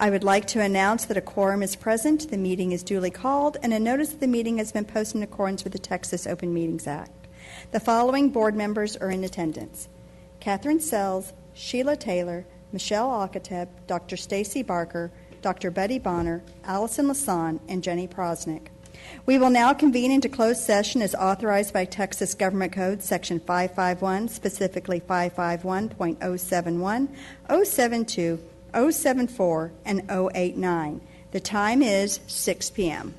I would like to announce that a quorum is present, the meeting is duly called, and a notice of the meeting has been posted in accordance with the Texas Open Meetings Act. The following board members are in attendance: Catherine Sells, Sheila Taylor, Michelle Alcateb, Dr. Stacy Barker, Dr. Betty Bonner, Allison Lasan, and Jenny Prosnick. We will now convene into closed session as authorized by Texas Government Code Section 551, specifically 551.071, 072, 074, and 089. The time is 6 p.m.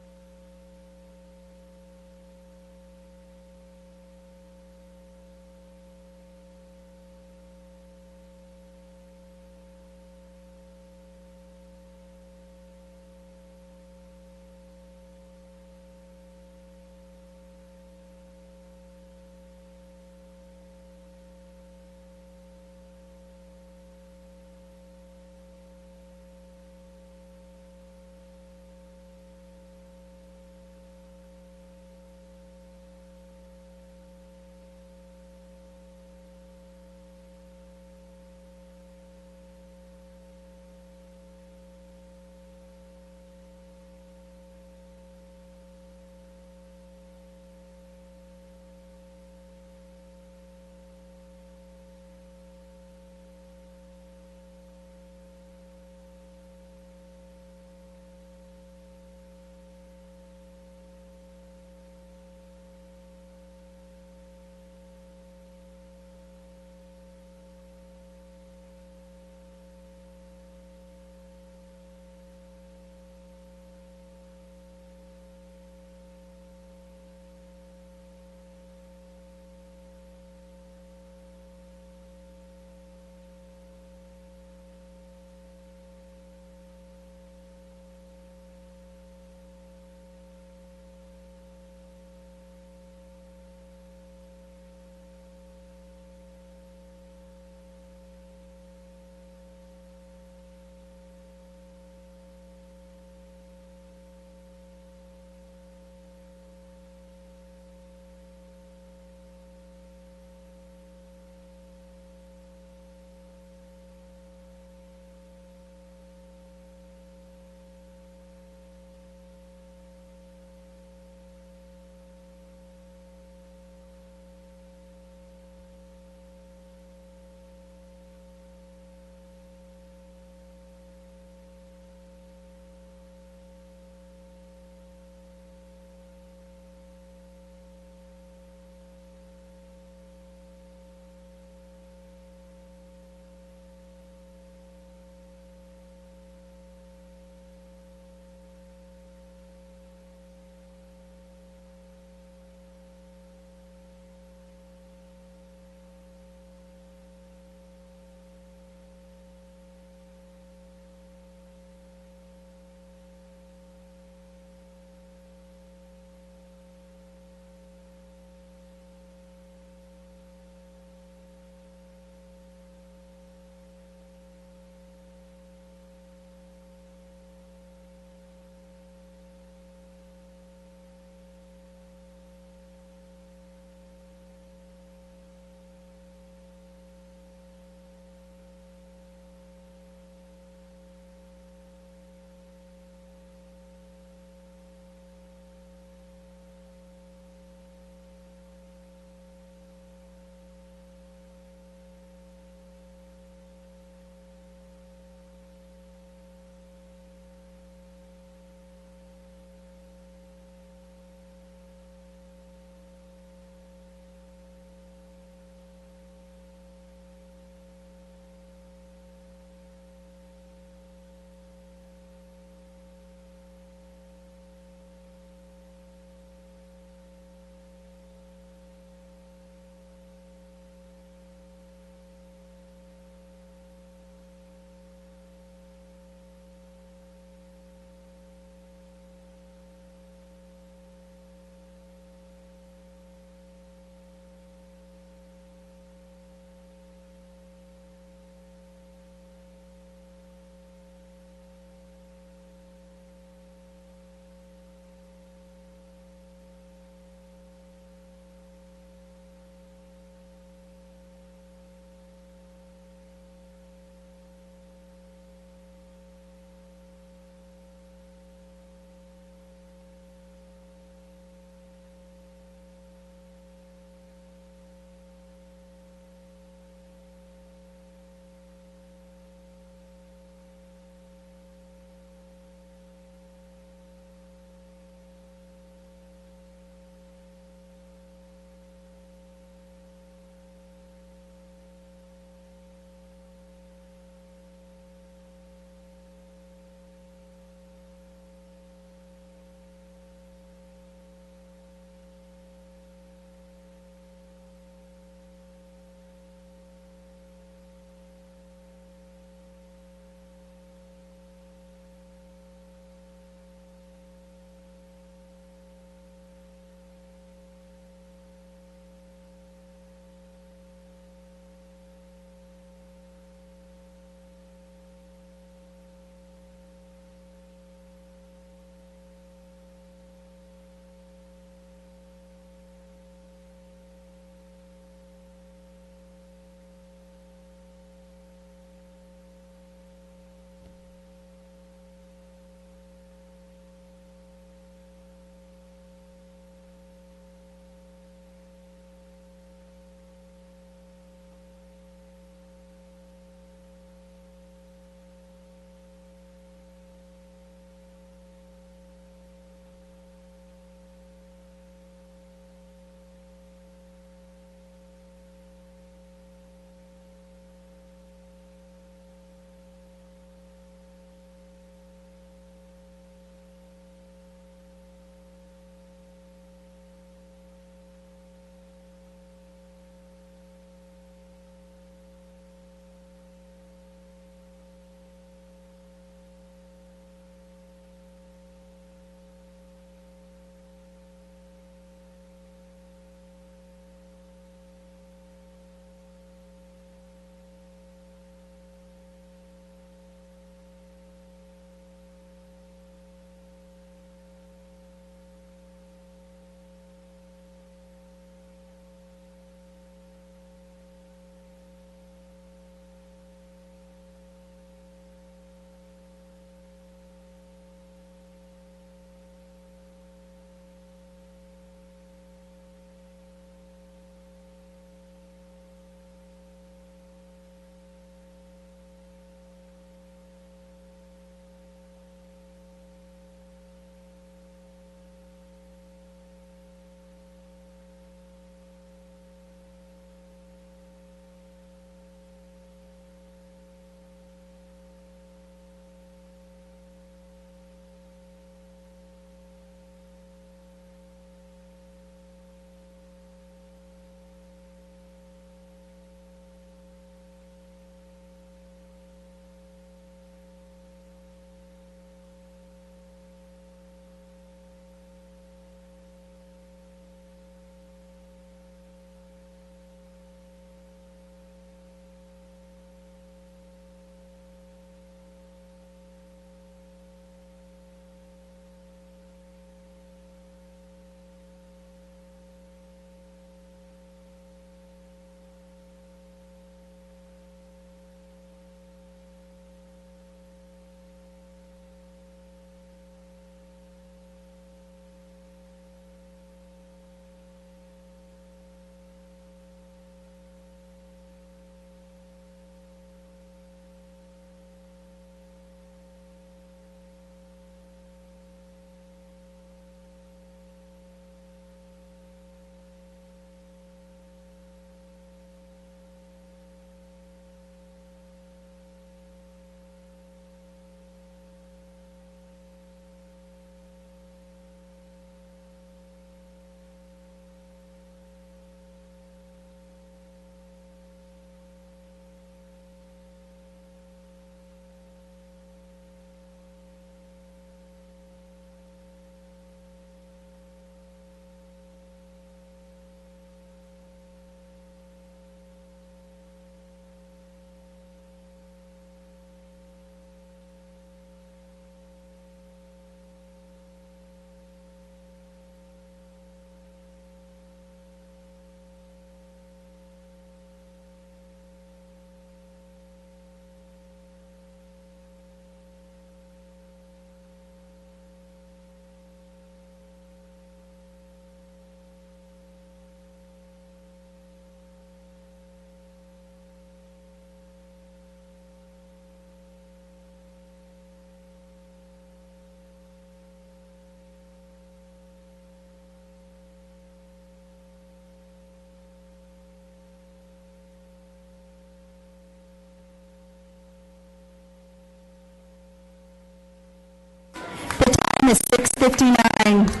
5:59.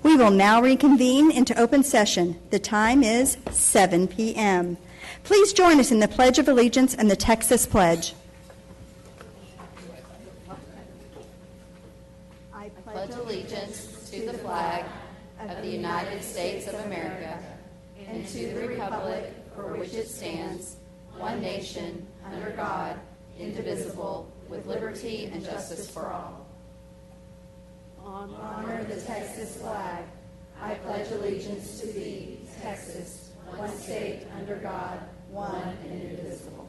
We will now reconvene into open session. The time is 7 p.m. Please join us in the Pledge of Allegiance and the Texas Pledge. I pledge allegiance to the flag of the United States of America and to the republic for which it stands, one nation, under God, indivisible, with liberty and justice for all. Honor the Texas flag. I pledge allegiance to thee, Texas, one state under God, one and indivisible.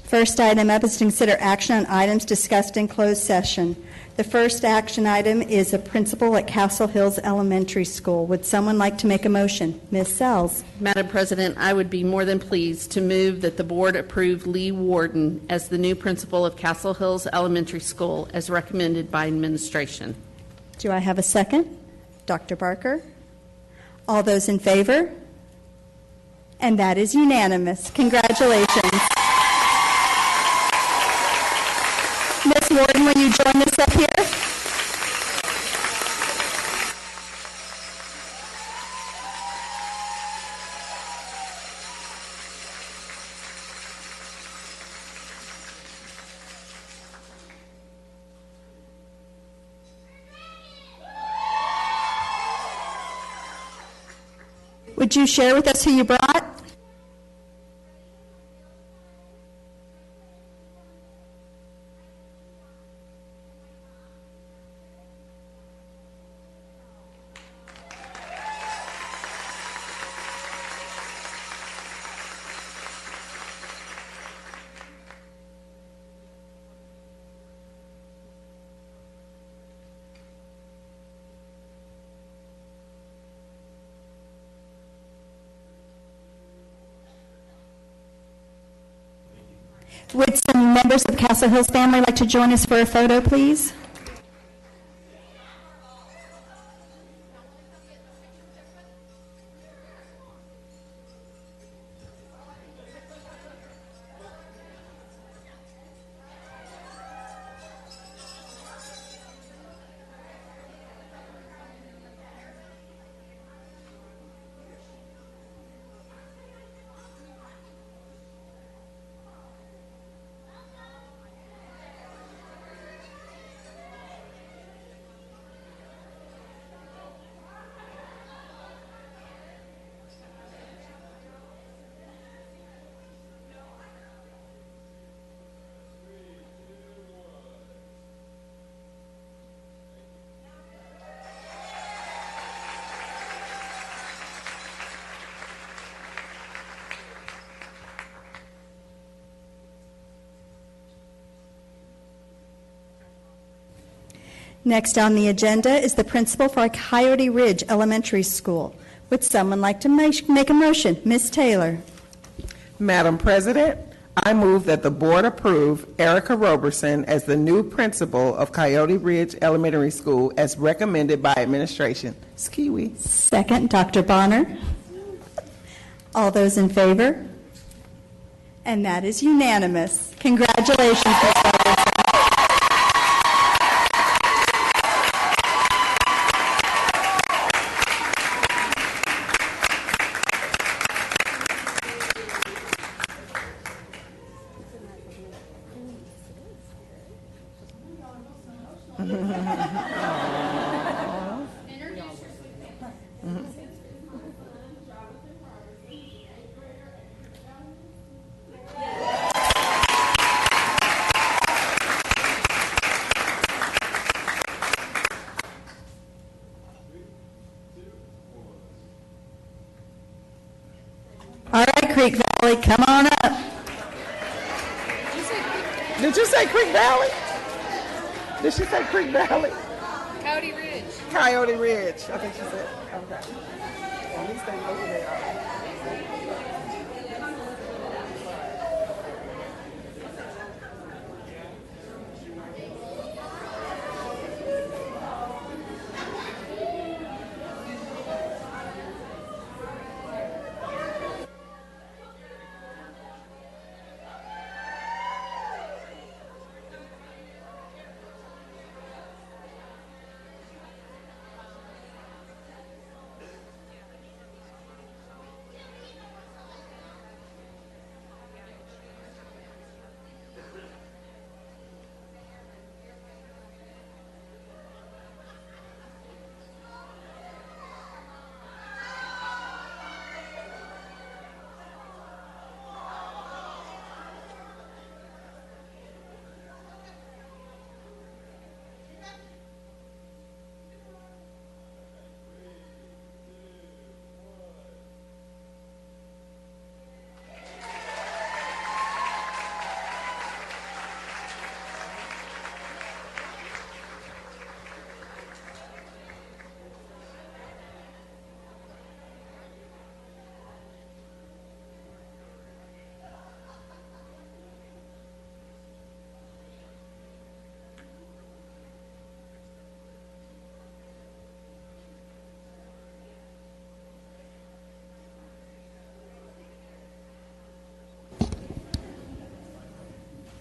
First item up is to consider action on items discussed in closed session. The first action item is a principal at Castle Hills Elementary School. Would someone like to make a motion? Ms. Sells. Madam President, I would be more than pleased to move that the board approve Lee Warden as the new principal of Castle Hills Elementary School as recommended by administration. Do I have a second? Dr. Barker? All those in favor? And that is unanimous. Congratulations. Ms. Warden, will you join us up here? Would you share with us who you brought? Would some members of the Castle Hills family like to join us for a photo, please? Next on the agenda is the principal for Coyote Ridge Elementary School. Would someone like to make a motion? Ms. Taylor. Madam President, I move that the board approve Erica Roberson as the new principal of Coyote Ridge Elementary School as recommended by administration. Skiwi. Second, Dr. Bonner. All those in favor? And that is unanimous. Congratulations, Ms. Roberson. All right, Creek Valley, come on up. Did you say Creek Valley? Did she say Creek Valley? Coyote Ridge. Coyote Ridge. I think she said. Okay. At least they know who they are.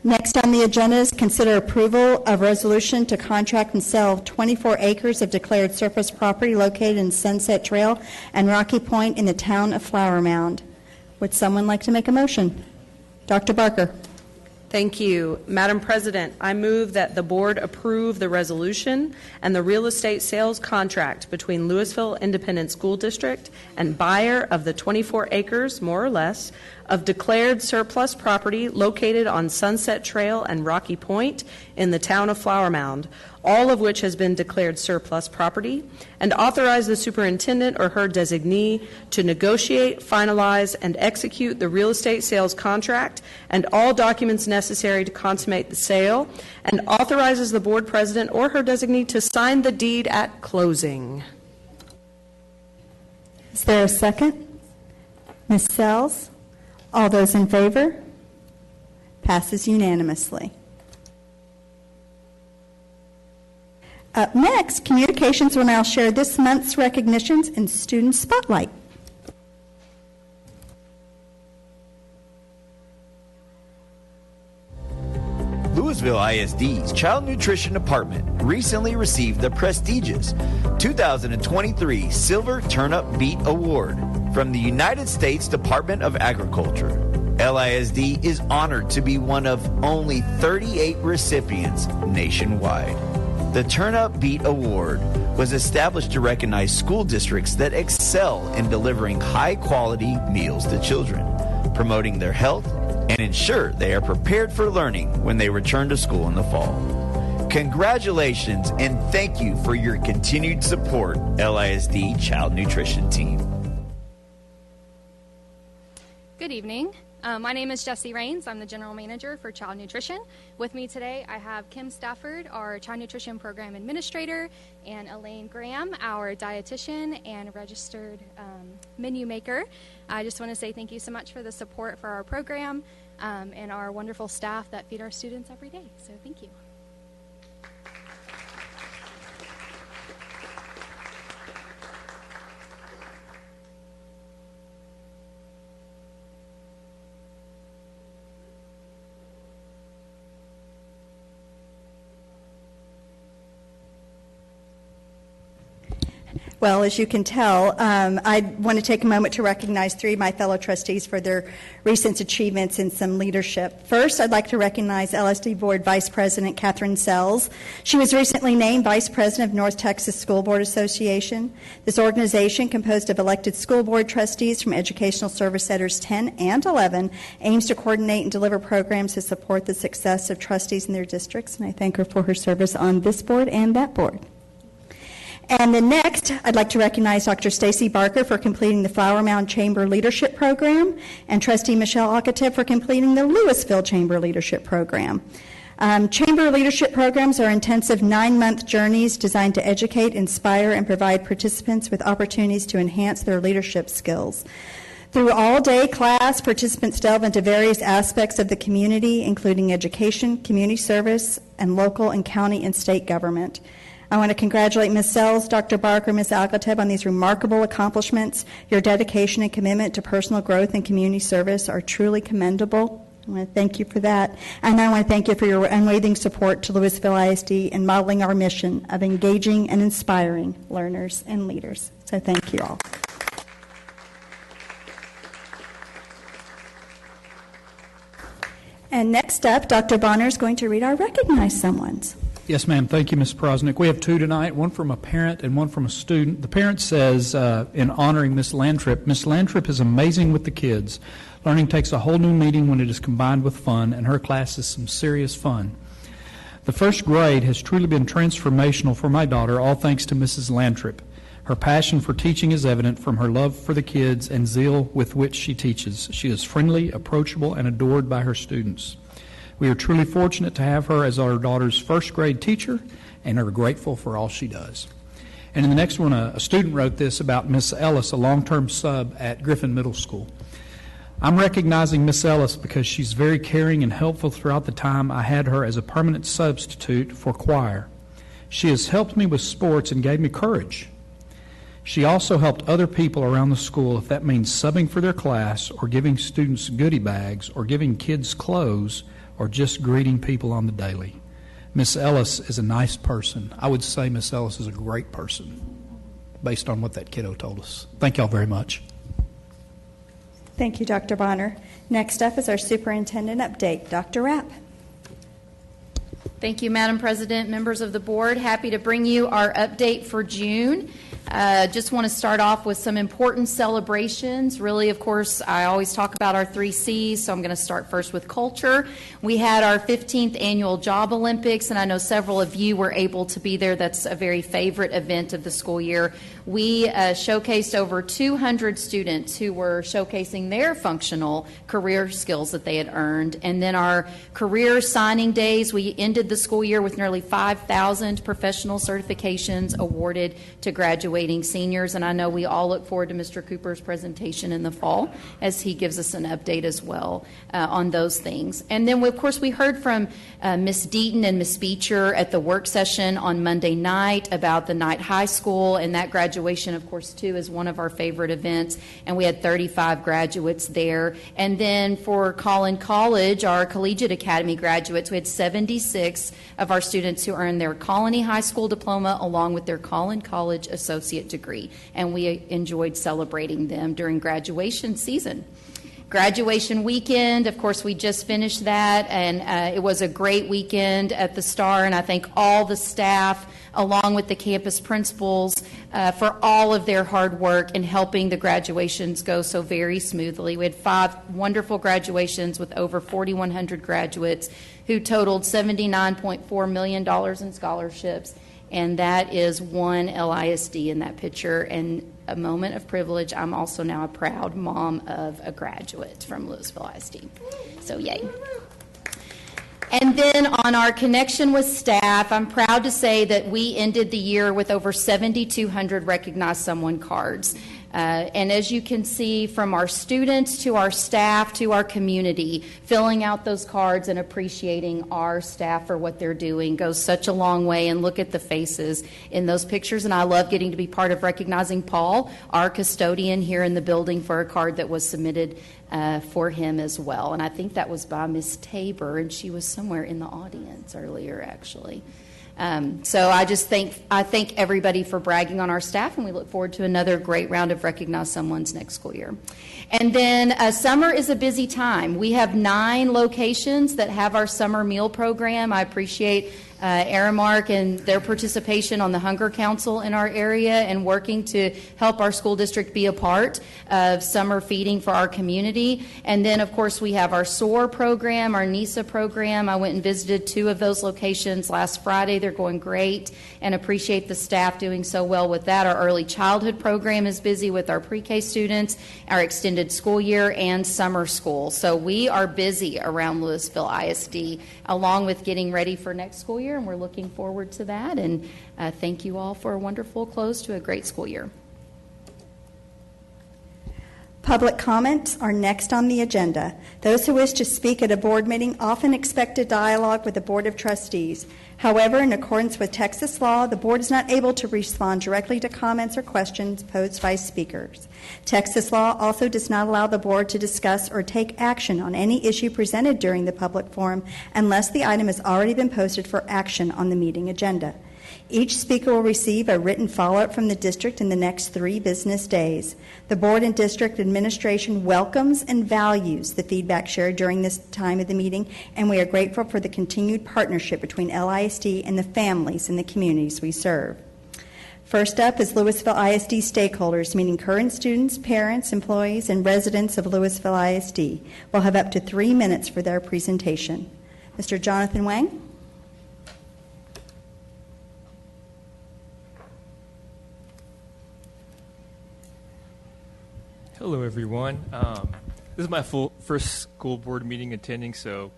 Next on the agenda is consider approval of resolution to contract and sell 24 acres of declared surface property located in Sunset Trail and Rocky Point in the town of Flower Mound. Would someone like to make a motion? Dr. Barker. Thank you. Madam President, I move that the board approve the resolution and the real estate sales contract between Lewisville Independent School District and buyer of the 24 acres, more or less, of declared surplus property located on Sunset Trail and Rocky Point in the town of Flower Mound, all of which has been declared surplus property, and authorize the superintendent or her designee to negotiate, finalize, and execute the real estate sales contract and all documents necessary to consummate the sale, and authorizes the board president or her designee to sign the deed at closing. Is there a second? Ms. Sells? All those in favor? Passes unanimously. Up next, Communications will now share this month's recognitions and Student Spotlight. Lewisville ISD's Child Nutrition Department recently received the prestigious 2023 Silver Turnip Beet Award from the United States Department of Agriculture. LISD is honored to be one of only 38 recipients nationwide. The Turnip Beet Award was established to recognize school districts that excel in delivering high-quality meals to children, promoting their health, and ensure they are prepared for learning when they return to school in the fall. Congratulations and thank you for your continued support, LISD Child Nutrition Team. Good evening. My name is Jessie Rains. I'm the General Manager for Child Nutrition. With me today, I have Kim Stafford, our Child Nutrition Program Administrator, and Elaine Graham, our Dietitian and Registered Menu Maker. I just want to say thank you so much for the support for our program and our wonderful staff that feed our students every day. So thank you. Well, as you can tell, I want to take a moment to recognize three of my fellow trustees for their recent achievements and some leadership. First, I'd like to recognize LSD Board Vice President Catherine Sells. She was recently named Vice President of North Texas School Board Association. This organization, composed of elected school board trustees from Educational Service Centers 10 and 11, aims to coordinate and deliver programs to support the success of trustees in their districts, and I thank her for her service on this board and that board. And then next, I'd like to recognize Dr. Stacy Barker for completing the Flower Mound Chamber Leadership Program and Trustee Michelle Alcatev for completing the Lewisville Chamber Leadership Program. Chamber leadership programs are intensive 9-month journeys designed to educate, inspire, and provide participants with opportunities to enhance their leadership skills. Through all-day class, participants delve into various aspects of the community, including education, community service, and local and county and state government. I want to congratulate Ms. Sells, Dr. Barker, Ms. Algateb on these remarkable accomplishments. Your dedication and commitment to personal growth and community service are truly commendable. I want to thank you for that. And I want to thank you for your unwavering support to Lewisville ISD in modeling our mission of engaging and inspiring learners and leaders. So thank you all. And next up, Dr. Bonner is going to read our Recognize Someones. Yes, ma'am. Thank you, Ms. Prosnick. We have two tonight, one from a parent and one from a student. The parent says, in honoring Miss Lantrip is amazing with the kids. Learning takes a whole new meaning when it is combined with fun, and her class is some serious fun. The first grade has truly been transformational for my daughter, all thanks to Mrs. Lantrip. Her passion for teaching is evident from her love for the kids and zeal with which she teaches. She is friendly, approachable, and adored by her students. We are truly fortunate to have her as our daughter's first grade teacher and are grateful for all she does. And in the next one, a student wrote this about Miss Ellis, a long-term sub at Griffin Middle School. I'm recognizing Miss Ellis because she's very caring and helpful throughout the time I had her as a permanent substitute for choir. She has helped me with sports and gave me courage. She also helped other people around the school, if that means subbing for their class or giving students goodie bags or giving kids clothes or just greeting people on the daily. Miss Ellis is a nice person. I would say Miss Ellis is a great person based on what that kiddo told us. Thank y'all very much. Thank you, Dr. Bonner. Next up is our superintendent update, Dr. Rapp. Thank you, Madam President, members of the board. Happy to bring you our update for June. Just want to start off with some important celebrations. Really, of course, I always talk about our 3 C's, so I'm going to start first with culture. We had our 15th annual Job Olympics, and I know several of you were able to be there. That's a very favorite event of the school year. We showcased over 200 students who were showcasing their functional career skills that they had earned. And then our career signing days, we ended the school year with nearly 5,000 professional certifications awarded to graduating seniors. And I know we all look forward to Mr. Cooper's presentation in the fall as he gives us an update as well on those things. And then, of course, we heard from Ms. Deaton and Ms. Beecher at the work session on Monday night about the Knight High School, and that graduation, of course, too, is one of our favorite events, and we had 35 graduates there. And then for Collin College, our Collegiate Academy graduates, we had 76 of our students who earned their Colony High School diploma along with their Collin College associate degree, and we enjoyed celebrating them during graduation season. Graduation weekend, of course, we just finished that, and it was a great weekend at the Star, and I thank all the staff along with the campus principals for all of their hard work in helping the graduations go so very smoothly. We had 5 wonderful graduations with over 4,100 graduates who totaled $79.4 million in scholarships, and that is one LISD in that picture. And a moment of privilege, I'm also now a proud mom of a graduate from Lewisville ISD. So yay. And then on our connection with staff, I'm proud to say that we ended the year with over 7,200 Recognize Someone cards. And as you can see, from our students to our staff to our community, filling out those cards and appreciating our staff for what they're doing goes such a long way. And look at the faces in those pictures. And I love getting to be part of recognizing Paul, our custodian here in the building, for a card that was submitted for him as well. And I think that was by Miss Tabor, and she was somewhere in the audience earlier, actually. So I thank everybody for bragging on our staff, and we look forward to another great round of Recognize Someone's next school year. And then summer is a busy time. We have 9 locations that have our summer meal program. I appreciate Aramark and their participation on the Hunger Council in our area and working to help our school district be a part of summer feeding for our community. And then, of course, we have our SOAR program, our NISA program. I went and visited 2 of those locations last Friday. They're going great, and appreciate the staff doing so well with that. Our early childhood program is busy with our pre-K students, our extended school year, and summer school. So we are busy around Lewisville ISD, along with getting ready for next school year, and we're looking forward to that. And thank you all for a wonderful close to a great school year. Public comments are next on the agenda. Those who wish to speak at a board meeting often expect a dialogue with the Board of Trustees. However, in accordance with Texas law, the board is not able to respond directly to comments or questions posed by speakers. Texas law also does not allow the board to discuss or take action on any issue presented during the public forum unless the item has already been posted for action on the meeting agenda. Each speaker will receive a written follow-up from the district in the next 3 business days. The board and district administration welcomes and values the feedback shared during this time of the meeting, and we are grateful for the continued partnership between LISD and the families and the communities we serve. First up is Lewisville ISD stakeholders, meaning current students, parents, employees, and residents of Lewisville ISD. Will have up to 3 minutes for their presentation. Mr. Jonathan Wang. Hello, everyone. This is my first school board meeting attending, so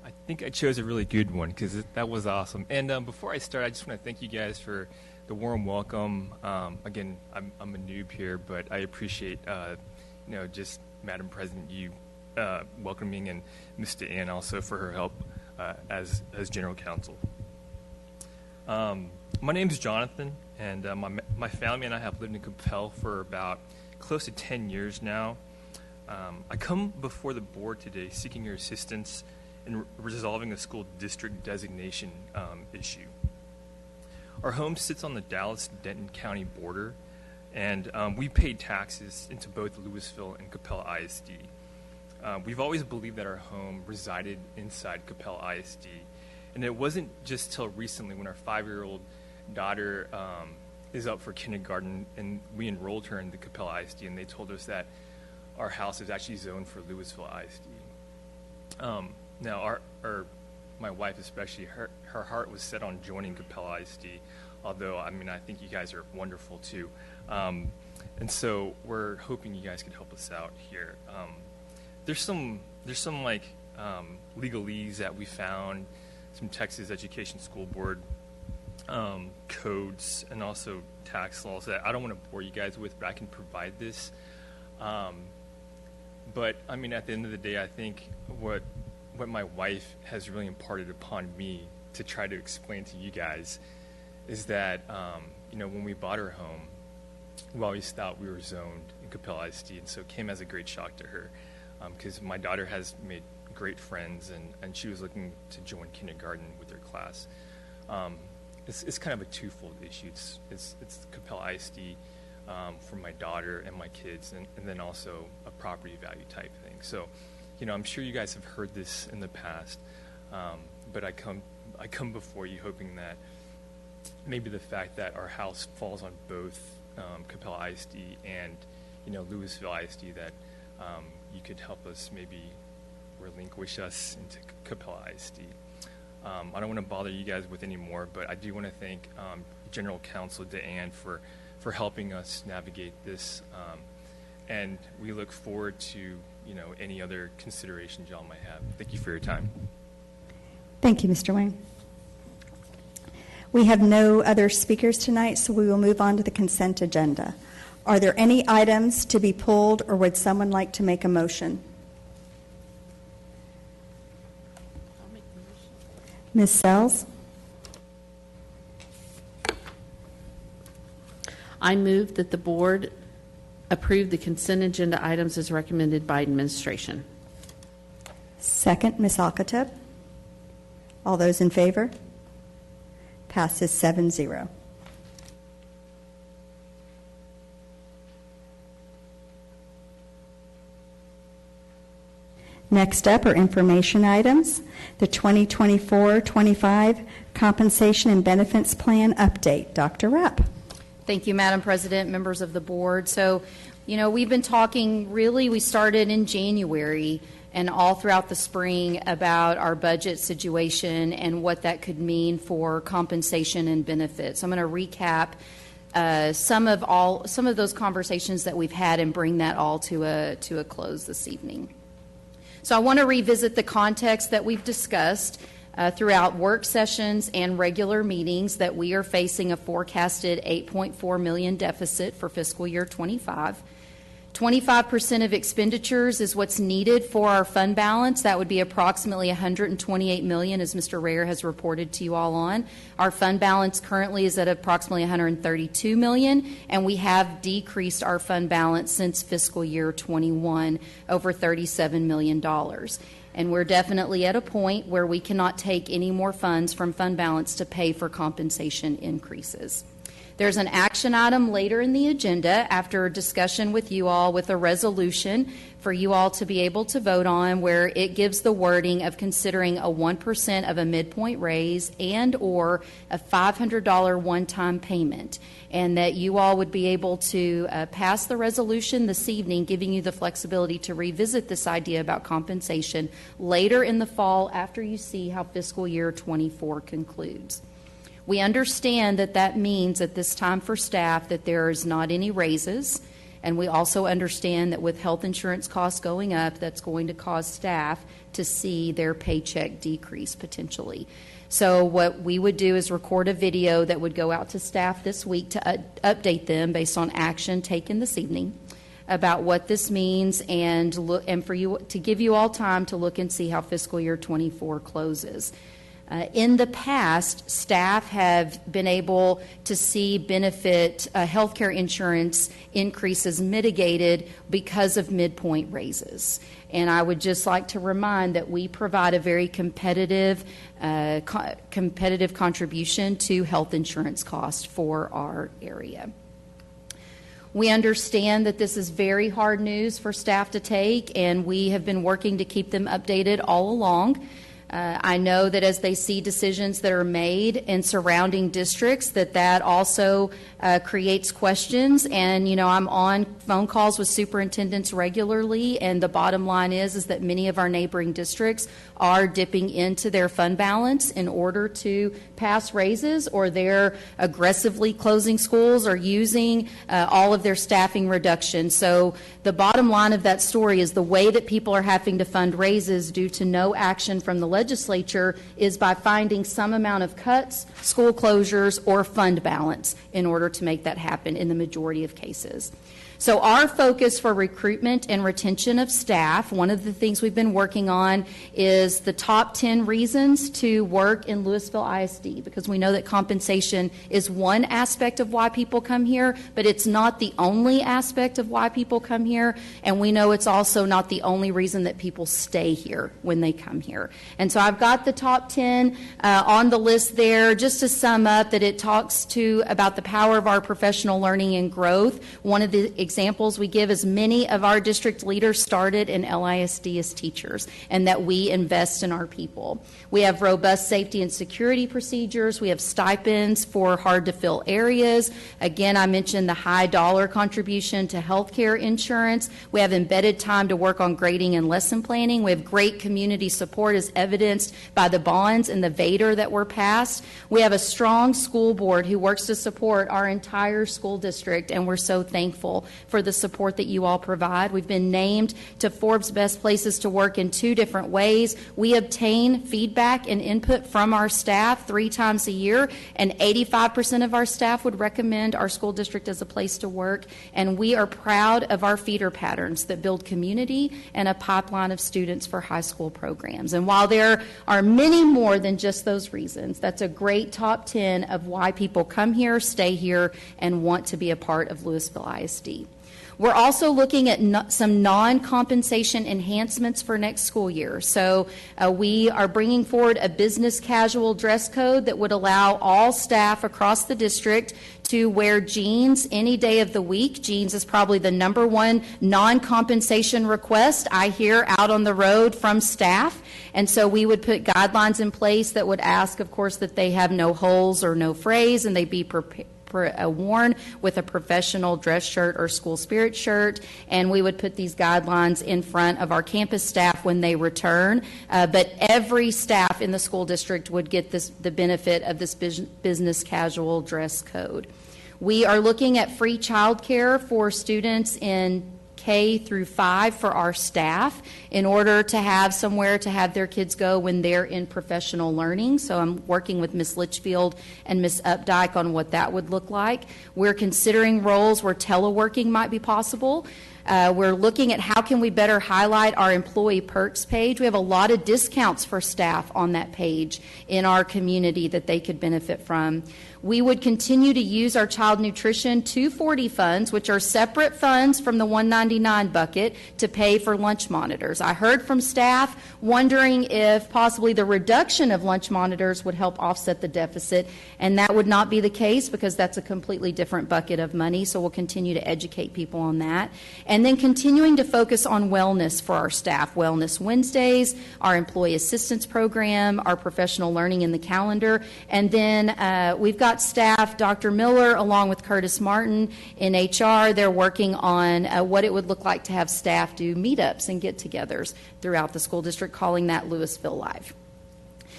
I think I chose a really good one because that was awesome. And before I start, I just want to thank you guys for the warm welcome. Again, I'm a noob here, but I appreciate, just Madam President, you welcoming, and Ms. Ann also for her help as General Counsel. My name is Jonathan, and my family and I have lived in Coppell for about close to 10 years now. I come before the board today seeking your assistance in resolving a school district designation issue. Our home sits on the Dallas-Denton County border, and we pay taxes into both Lewisville and Coppell ISD. We've always believed that our home resided inside Coppell ISD, and it wasn't just till recently when our 5-year-old daughter is up for kindergarten, and we enrolled her in the Coppell ISD, and they told us that our house is actually zoned for Lewisville ISD. Now, my wife especially, her heart was set on joining Coppell ISD, although, I think you guys are wonderful too. And so we're hoping you guys could help us out here. There's some legalese that we found, some Texas Education School Board codes, and also tax laws that I don't want to bore you guys with, but I can provide this. But at the end of the day, I think what my wife has really imparted upon me to try to explain to you guys is that when we bought our home, we always thought we were zoned in Coppell ISD, and so it came as a great shock to her because my daughter has made great friends, and she was looking to join kindergarten with her class. It's kind of a twofold issue. It's Coppell ISD for my daughter and my kids, and then also a property value type thing. So, I'm sure you guys have heard this in the past, but I come before you hoping that maybe the fact that our house falls on both Coppell ISD and Lewisville ISD, that you could help us maybe relinquish us into Coppell ISD. I don't want to bother you guys with any more, but I do want to thank General Counsel DeAnn for helping us navigate this, and we look forward to any other considerations y'all might have. Thank you for your time. Thank you, Mr. Wang. We have no other speakers tonight, so we will move on to the consent agenda. Are there any items to be pulled, or would someone like to make a motion? Ms. Sells? I move that the board approve the consent agenda items as recommended by administration. Second, Ms. Alcatab. All those in favor? Passes 7-0. Next up are information items. The 2024-25 Compensation and Benefits Plan Update. Dr. Rapp. Thank you, Madam President, members of the board. So, we've been talking, we started in January and all throughout the spring about our budget situation and what that could mean for compensation and benefits. I'm going to recap some of those conversations that we've had and bring that all to a close this evening. So I want to revisit the context that we've discussed throughout work sessions and regular meetings, that we are facing a forecasted $8.4 million deficit for fiscal year 25. 25% of expenditures is what's needed for our fund balance. That would be approximately $128 million, as Mr. Rare has reported to you all on. Our fund balance currently is at approximately $132 million, and we have decreased our fund balance since fiscal year 21, over $37 million. And we're definitely at a point where we cannot take any more funds from fund balance to pay for compensation increases. There's an action item later in the agenda after a discussion with you all with a resolution for you all to be able to vote on, where it gives the wording of considering a 1% of a midpoint raise and or a $500 one-time payment, and that you all would be able to pass the resolution this evening, giving you the flexibility to revisit this idea about compensation later in the fall after you see how fiscal year 24 concludes. We understand that that means at this time for staff that there is not any raises, and we also understand that with health insurance costs going up, that's going to cause staff to see their paycheck decrease potentially. So what we would do is record a video that would go out to staff this week to update them based on action taken this evening about what this means, and for you to give you all time to look and see how fiscal year 24 closes. In the past, staff have been able to see benefit healthcare insurance increases mitigated because of midpoint raises. And I would just like to remind that we provide a very competitive contribution to health insurance costs for our area. We understand that this is very hard news for staff to take, and we have been working to keep them updated all along. I know that as they see decisions that are made in surrounding districts, that also creates questions. And, you know, I'm on phone calls with superintendents regularly, and the bottom line is that many of our neighboring districts are dipping into their fund balance in order to pass raises, or they're aggressively closing schools or using all of their staffing reductions. So the bottom line of that story is the way that people are having to fund raises due to no action from the legislature is by finding some amount of cuts, school closures, or fund balance in order to make that happen in the majority of cases. So our focus for recruitment and retention of staff, one of the things we've been working on is the top 10 reasons to work in Lewisville ISD, because we know that compensation is one aspect of why people come here, but it's not the only aspect of why people come here, and we know it's also not the only reason that people stay here when they come here. And so I've got the top 10 on the list there, just to sum up that it talks about the power of our professional learning and growth. One of the examples we give is many of our district leaders started in LISD as teachers, and that we invest in our people. We have robust safety and security procedures. We have stipends for hard-to-fill areas. Again, I mentioned the high dollar contribution to health care insurance. We have embedded time to work on grading and lesson planning. We have great community support as evidenced by the bonds and the VADR that were passed. We have a strong school board who works to support our entire school district, and we're so thankful for the support that you all provide. We've been named to Forbes Best Places to Work in 2 different ways. We obtain feedback and input from our staff 3 times a year, and 85% of our staff would recommend our school district as a place to work. And we are proud of our feeder patterns that build community and a pipeline of students for high school programs. And while there are many more than just those reasons, that's a great top 10 of why people come here, stay here, and want to be a part of Lewisville ISD. We're also looking at some non-compensation enhancements for next school year. So we are bringing forward a business casual dress code that would allow all staff across the district to wear jeans any day of the week. Jeans is probably the #1 non-compensation request I hear out on the road from staff. And so we would put guidelines in place that would ask, of course, that they have no holes or no frays, and they be worn with a professional dress shirt or school spirit shirt. And we would put these guidelines in front of our campus staff when they return. But every staff in the school district would get the benefit of this business casual dress code. We are looking at free childcare for students in K through 5 for our staff in order to have somewhere to have their kids go when they're in professional learning. So I'm working with Ms. Litchfield and Ms. Updike on what that would look like. We're considering roles where teleworking might be possible. We're looking at how can we better highlight our employee perks page. We have a lot of discounts for staff on that page in our community that they could benefit from. We would continue to use our Child Nutrition 240 funds, which are separate funds from the 199 bucket, to pay for lunch monitors. I heard from staff wondering if possibly the reduction of lunch monitors would help offset the deficit, and that would not be the case because that's a completely different bucket of money, so we'll continue to educate people on that. And then continuing to focus on wellness for our staff, Wellness Wednesdays, our Employee Assistance Program, our professional learning in the calendar, and then we've got staff, Dr. Miller, along with Curtis Martin in HR, they're working on what it would look like to have staff do meetups and get-togethers throughout the school district, calling that Lewisville Live.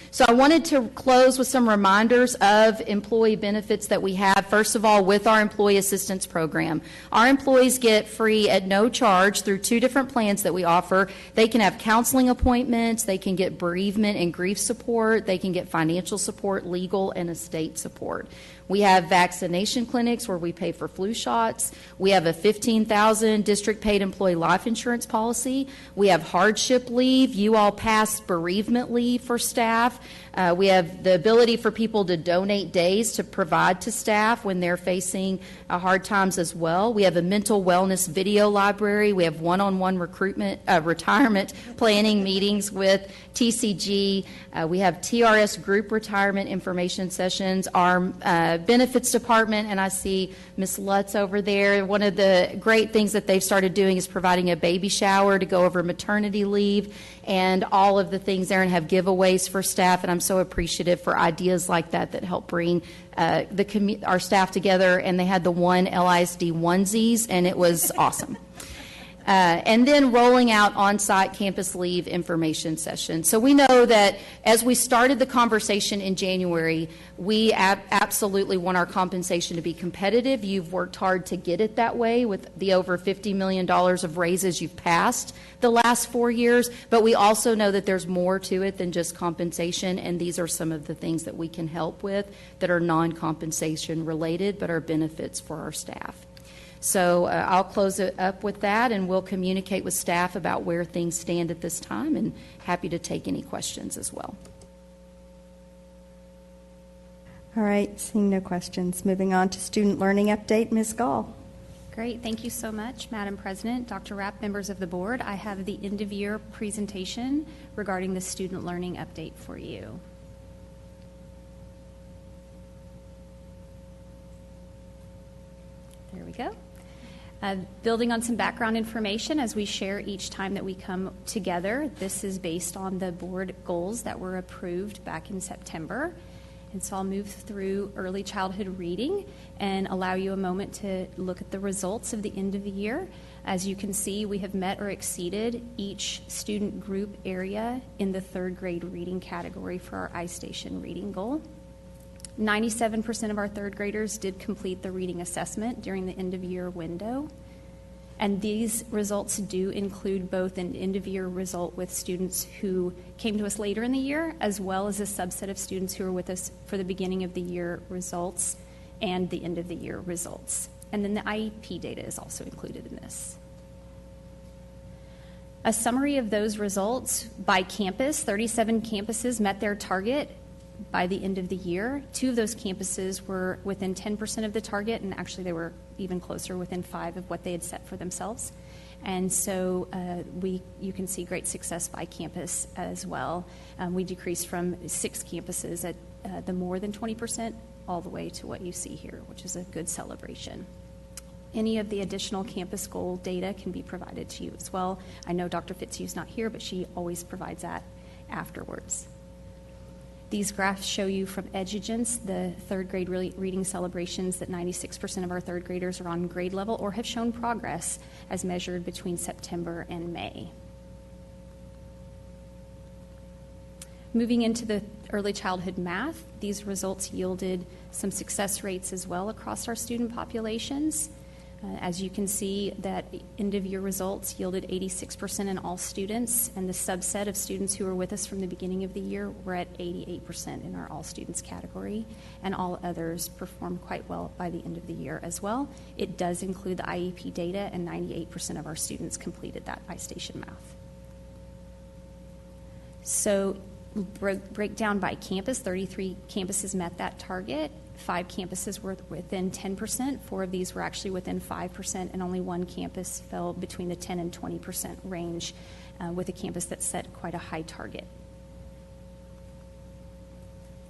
So I wanted to close with some reminders of employee benefits that we have. First of all, with our Employee Assistance Program. Our employees get free at no charge through 2 different plans that we offer. They can have counseling appointments, they can get bereavement and grief support, they can get financial support, legal and estate support. We have vaccination clinics where we pay for flu shots. We have a $15,000 district paid employee life insurance policy. We have hardship leave. You all passed bereavement leave for staff. We have the ability for people to donate days to provide to staff when they're facing hard times as well. We have a mental wellness video library. We have one-on-one retirement planning meetings with TCG. We have TRS group retirement information sessions. Our benefits department, and I see Ms. Lutz over there, one of the great things that they've started doing is providing a baby shower to go over maternity leave and all of the things there, and have giveaways for staff, and I'm so appreciative for ideas like that that help bring our staff together. And they had the one LISD onesies, and it was awesome. And then rolling out on-site campus leave information sessions. So we know that as we started the conversation in January, we absolutely want our compensation to be competitive. You've worked hard to get it that way with the over $50 million of raises you've passed the last 4 years, but we also know that there's more to it than just compensation, and these are some of the things that we can help with that are non-compensation related but are benefits for our staff. So I'll close it up with that, and we'll communicate with staff about where things stand at this time, and happy to take any questions as well. All right, seeing no questions. Moving on to student learning update, Ms. Gall. Great. Thank you so much, Madam President, Dr. Rapp, members of the board. I have the end-of-year presentation regarding the student learning update for you. There we go. Building on some background information as we share each time that we come together, this is based on the board goals that were approved back in September. And so I'll move through early childhood reading and allow you a moment to look at the results of the end of the year. As you can see, we have met or exceeded each student group area in the 3rd grade reading category for our iStation reading goal. 97% of our 3rd graders did complete the reading assessment during the end-of-year window. And these results do include both an end-of-year result with students who came to us later in the year, as well as a subset of students who were with us for the beginning of the year results and the end-of-the-year results. And then the IEP data is also included in this. A summary of those results by campus: 37 campuses met their target by the end of the year. 2 of those campuses were within 10% of the target, and actually they were even closer, within 5 of what they had set for themselves. And so you can see great success by campus as well. We decreased from 6 campuses at the more than 20% all the way to what you see here, which is a good celebration. Any of the additional campus goal data can be provided to you as well. I know Dr. Fitzhugh's not here, but she always provides that afterwards. These graphs show you from Edugence the 3rd grade reading celebrations that 96% of our 3rd graders are on grade level or have shown progress as measured between September and May. Moving into the early childhood math, these results yielded some success rates as well across our student populations. As you can see, that end-of-year results yielded 86% in all students, and the subset of students who were with us from the beginning of the year were at 88% in our all students category, and all others performed quite well by the end of the year as well. It does include the IEP data, and 98% of our students completed that iStation math. So breakdown by campus, 33 campuses met that target. 5 campuses were within 10%. 4 of these were actually within 5%, and only 1 campus fell between the 10 and 20% range, with a campus that set quite a high target.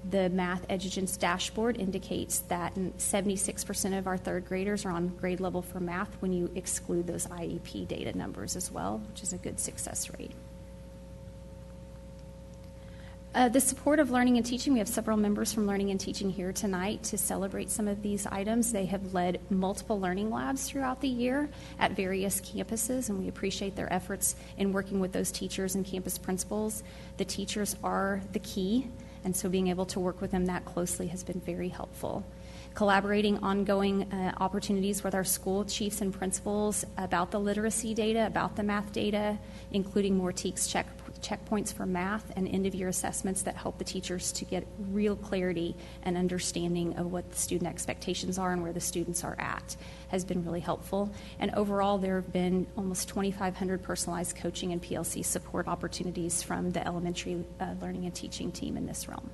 The Math Edugence dashboard indicates that 76% of our third graders are on grade level for math when you exclude those IEP data numbers as well, which is a good success rate. The support of learning and teaching, we have several members from learning and teaching here tonight to celebrate some of these items. They have led multiple learning labs throughout the year at various campuses, and we appreciate their efforts in working with those teachers and campus principals. The teachers are the key, and so being able to work with them that closely has been very helpful. Collaborating ongoing opportunities with our school chiefs and principals about the literacy data, about the math data, including more TEKS checkpoints for math and end-of-year assessments that help the teachers to get real clarity and understanding of what the student expectations are and where the students are at, has been really helpful. And overall, there have been almost 2,500 personalized coaching and PLC support opportunities from the elementary learning and teaching team in this realm.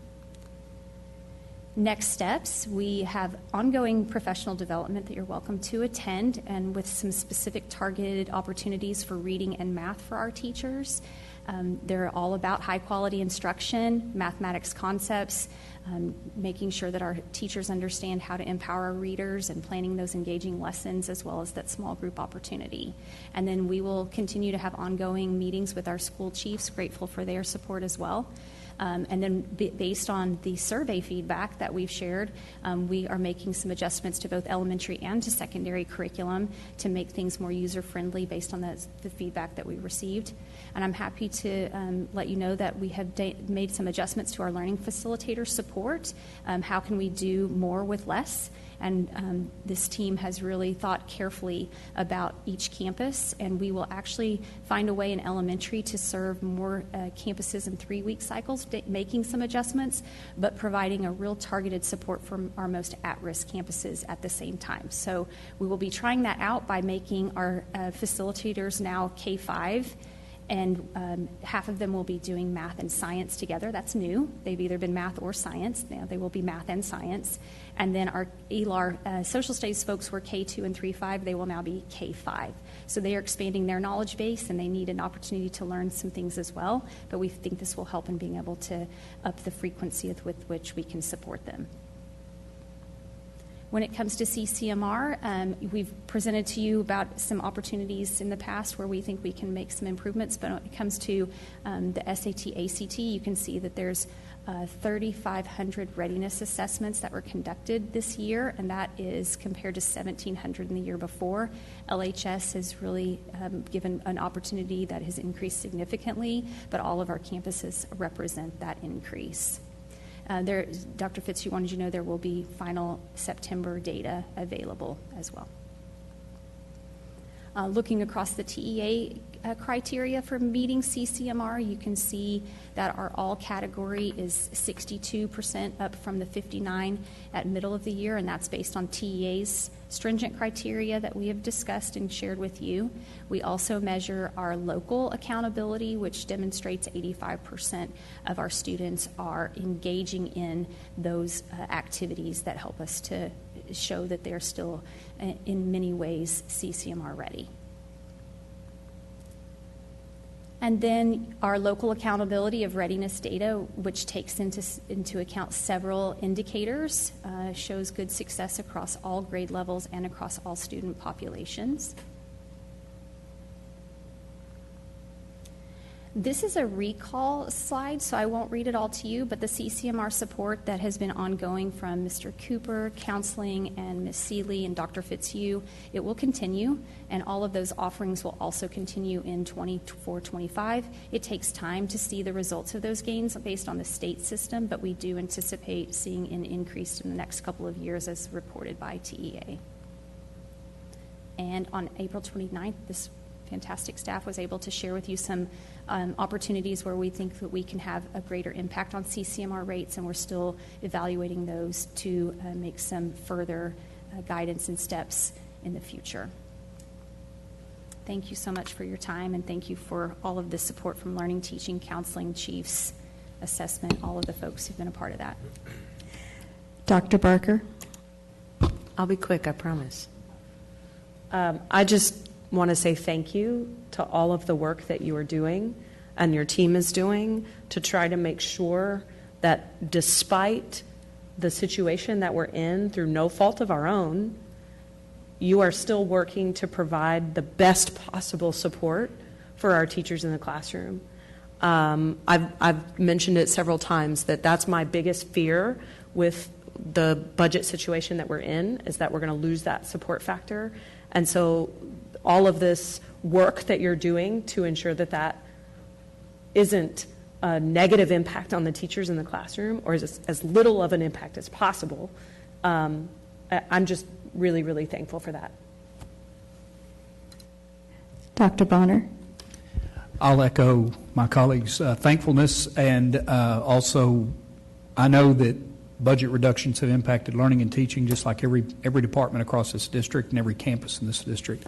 Next steps, we have ongoing professional development that you're welcome to attend, and with some specific targeted opportunities for reading and math for our teachers. They're all about high-quality instruction, mathematics concepts, making sure that our teachers understand how to empower our readers and planning those engaging lessons, as well as that small group opportunity. And then we will continue to have ongoing meetings with our school chiefs, grateful for their support as well. And then based on the survey feedback that we've shared, we are making some adjustments to both elementary and to secondary curriculum to make things more user-friendly based on the feedback that we received. And I'm happy to let you know that we have made some adjustments to our learning facilitator support. How can we do more with less? And this team has really thought carefully about each campus, and we will actually find a way in elementary to serve more campuses in 3-week cycles, making some adjustments, but providing a real targeted support for our most at-risk campuses at the same time. So we will be trying that out by making our facilitators now K-5, and half of them will be doing math and science together. That's new. They've either been math or science. Now they will be math and science. And then our ELAR social studies folks were K2 and 3-5. They will now be K5. So they are expanding their knowledge base, and they need an opportunity to learn some things as well. But we think this will help in being able to up the frequency with which we can support them. When it comes to CCMR, we've presented to you about some opportunities in the past where we think we can make some improvements, but when it comes to the SAT, ACT, you can see that there's 3,500 readiness assessments that were conducted this year, and that is compared to 1,700 in the year before. LHS has really given an opportunity that has increased significantly, but all of our campuses represent that increase. Dr. Fitz, you wanted to know there will be final September data available as well. Looking across the TEA criteria for meeting CCMR, you can see that our all category is 62% up from the 59 at middle of the year, and that's based on TEA's stringent criteria that we have discussed and shared with you. We also measure our local accountability, which demonstrates 85% of our students are engaging in those activities that help us to show that they're still, in many ways, CCMR ready. And then our local accountability of readiness data, which takes into account several indicators, shows good success across all grade levels and across all student populations. This is a recall slide, so I won't read it all to you, but the CCMR support that has been ongoing from Mr. Cooper, counseling, and Ms. Seeley and Dr. Fitzhugh, it will continue, and all of those offerings will also continue in 24-25. It takes time to see the results of those gains based on the state system, but we do anticipate seeing an increase in the next couple of years as reported by TEA. And on April 29th, this fantastic staff was able to share with you some opportunities where we think that we can have a greater impact on CCMR rates, and we're still evaluating those to make some further guidance and steps in the future. Thank you so much for your time, and thank you for all of the support from learning, teaching, counseling, chiefs, assessment, all of the folks who've been a part of that. Dr. Barker? I'll be quick, I promise. I just want to say thank you to all of the work that you are doing and your team is doing to try to make sure that despite the situation that we're in through no fault of our own, you are still working to provide the best possible support for our teachers in the classroom. I've mentioned it several times that that's my biggest fear with the budget situation that we're in, is that we're going to lose that support factor. And so all of this work that you're doing to ensure that that isn't a negative impact on the teachers in the classroom, or as little of an impact as possible, I'm just really, really thankful for that. Dr. Bonner? I'll echo my colleagues' thankfulness, and also I know that budget reductions have impacted learning and teaching just like every department across this district and every campus in this district.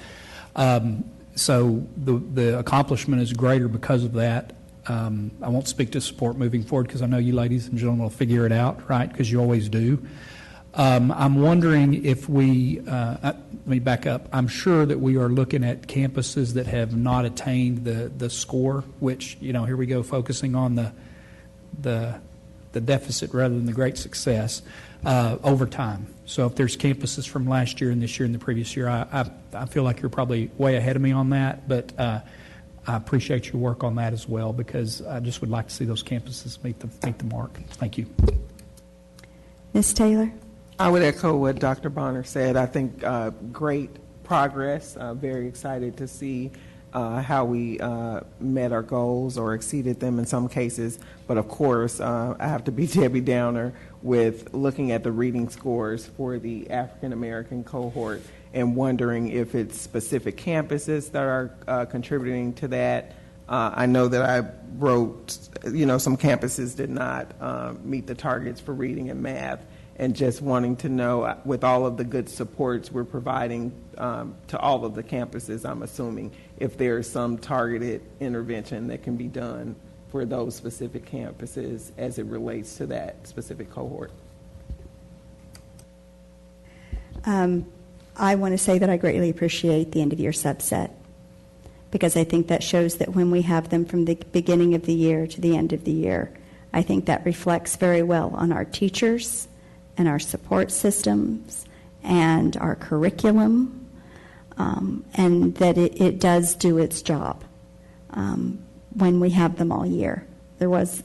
So the accomplishment is greater because of that. I won't speak to support moving forward because I know you ladies and gentlemen will figure it out, right, because you always do. I'm wondering if let me back up. I'm sure that we are looking at campuses that have not attained the score, which, here we go, focusing on the deficit rather than the great success over time. So if there's campuses from last year and this year and the previous year, I feel like you're probably way ahead of me on that, but I appreciate your work on that as well, because I just would like to see those campuses meet the mark. Thank you. Ms. Taylor? I would echo what Dr. Bonner said. I think great progress. Very excited to see how we met our goals or exceeded them in some cases. But of course, I have to be Debbie Downer with looking at the reading scores for the African American cohort and wondering if it's specific campuses that are contributing to that. I know that I wrote, some campuses did not meet the targets for reading and math, and just wanting to know, with all of the good supports we're providing to all of the campuses, I'm assuming, if there's some targeted intervention that can be done for those specific campuses as it relates to that specific cohort. I want to say that I greatly appreciate the end-of-year subset, because I think that shows that when we have them from the beginning of the year to the end of the year, I think that reflects very well on our teachers and our support systems and our curriculum, and that it does do its job when we have them all year. There was,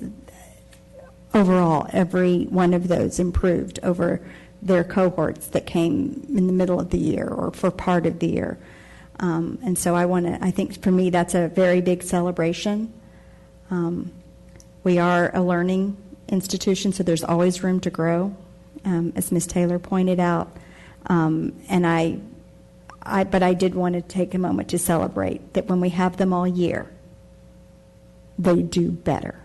overall, every one of those improved over their cohorts that came in the middle of the year or for part of the year. And so I think for me that's a very big celebration. We are a learning institution, so there's always room to grow, as Ms. Taylor pointed out. But I did want to take a moment to celebrate that when we have them all year, they do better.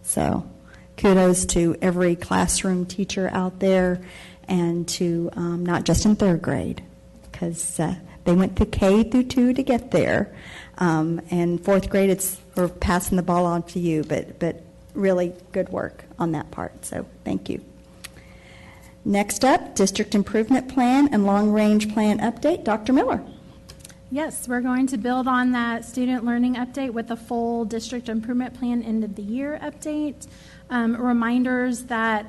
So kudos to every classroom teacher out there, and to not just in third grade, because they went through K through 2 to get there. And fourth grade, we're passing the ball on to you, but really good work on that part. So thank you. Next up, District Improvement Plan and Long Range Plan Update. Dr. Miller. Yes, we're going to build on that student learning update with a full District Improvement Plan end of the year update. Reminders that,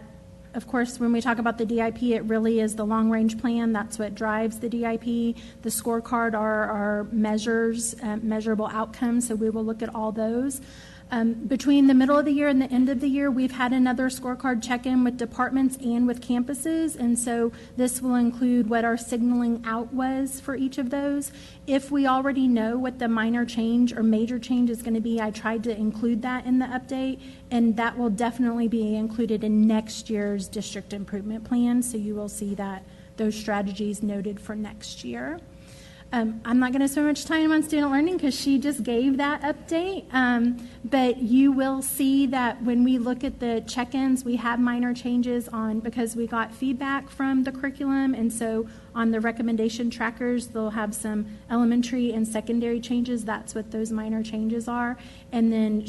of course, when we talk about the DIP, it really is the long range plan. That's what drives the DIP. The scorecard are our measures, measurable outcomes, so we will look at all those. Between the middle of the year and the end of the year, we've had another scorecard check-in with departments and with campuses, and so this will include what our signaling out was for each of those. If we already know what the minor change or major change is going to be, I tried to include that in the update, and that will definitely be included in next year's district improvement plan, so you will see that those strategies noted for next year. I'm not going to spend much time on student learning because she just gave that update, but you will see that when we look at the check-ins, we have minor changes on because we got feedback from the curriculum, and so on the recommendation trackers, they'll have some elementary and secondary changes. That's what those minor changes are. And then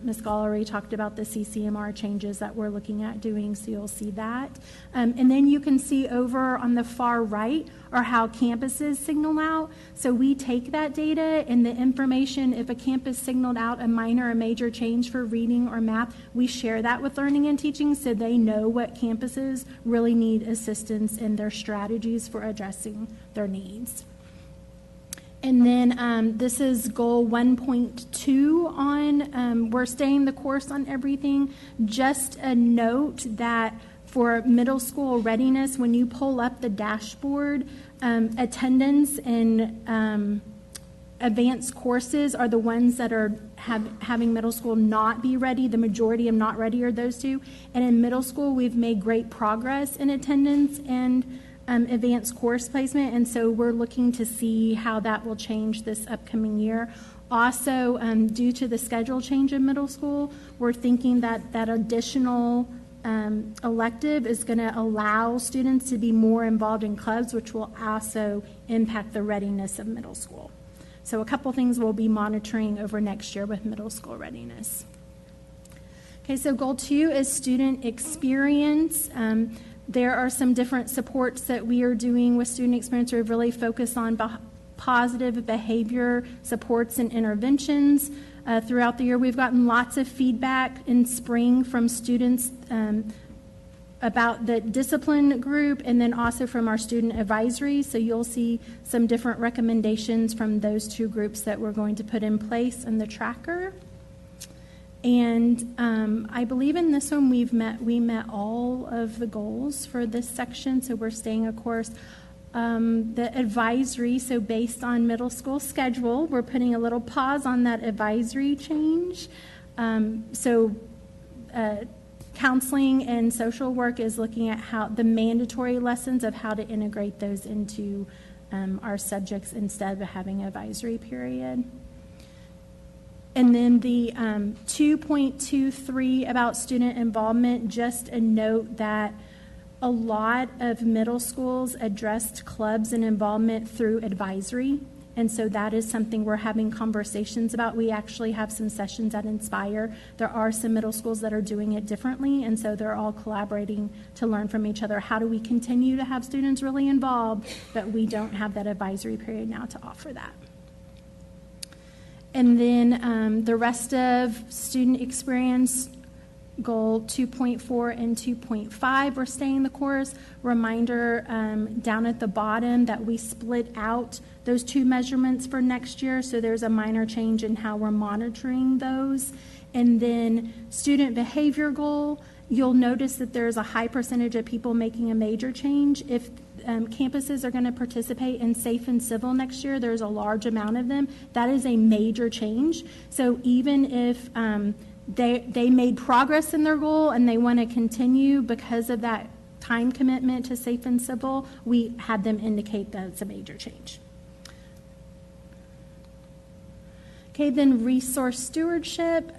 Ms. Gall already talked about the CCMR changes that we're looking at doing, so you'll see that. And then you can see over on the far right are how campuses signal out. So we take that data and the information, if a campus signaled out a minor or major change for reading or math, we share that with learning and teaching so they know what campuses really need assistance in their strategies for addressing their needs. And then this is goal 1.2 on we're staying the course on everything. Just a note that for middle school readiness, when you pull up the dashboard, attendance and advanced courses are the ones that are having middle school not be ready. The majority of not ready are those two. And in middle school, we've made great progress in attendance and advanced course placement, and so we're looking to see how that will change this upcoming year. Also, due to the schedule change in middle school, we're thinking that that additional elective is going to allow students to be more involved in clubs, which will also impact the readiness of middle school. So a couple things we'll be monitoring over next year with middle school readiness. Okay, so goal 2 is student experience. There are some different supports that we are doing with student experience. We've really focused on positive behavior supports and interventions. Throughout the year, we've gotten lots of feedback in spring from students about the discipline group and then also from our student advisory. So you'll see some different recommendations from those two groups that we're going to put in place in the tracker. And I believe in this one we met all of the goals for this section, so we're staying a course. The advisory, so based on middle school schedule, we're putting a little pause on that advisory change. Counseling and social work is looking at how the mandatory lessons of how to integrate those into our subjects instead of having an advisory period. And then the 2.23 about student involvement, just a note that a lot of middle schools addressed clubs and involvement through advisory. And so that is something we're having conversations about. We actually have some sessions at Inspire. There are some middle schools that are doing it differently, and so they're all collaborating to learn from each other. How do we continue to have students really involved, but we don't have that advisory period now to offer that? And then the rest of student experience, goal 2.4 and 2.5, we're staying the course. Reminder down at the bottom that we split out those two measurements for next year, so there's a minor change in how we're monitoring those. And then student behavior goal, you'll notice that there's a high percentage of people making a major change. If campuses are going to participate in Safe and Civil next year, there's a large amount of them. That is a major change. So even if they made progress in their goal and they want to continue because of that time commitment to Safe and Civil, we had them indicate that it's a major change. Okay, then resource stewardship.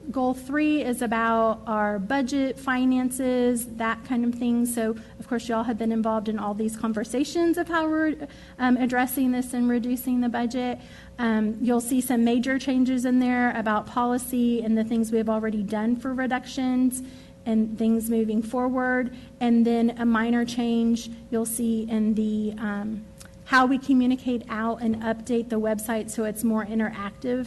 Goal 3 is about our budget, finances, that kind of thing. So, of course, y'all have been involved in all these conversations of how we're addressing this and reducing the budget. You'll see some major changes in there about policy and the things we have already done for reductions and things moving forward. And then a minor change you'll see in the how we communicate out and update the website so it's more interactive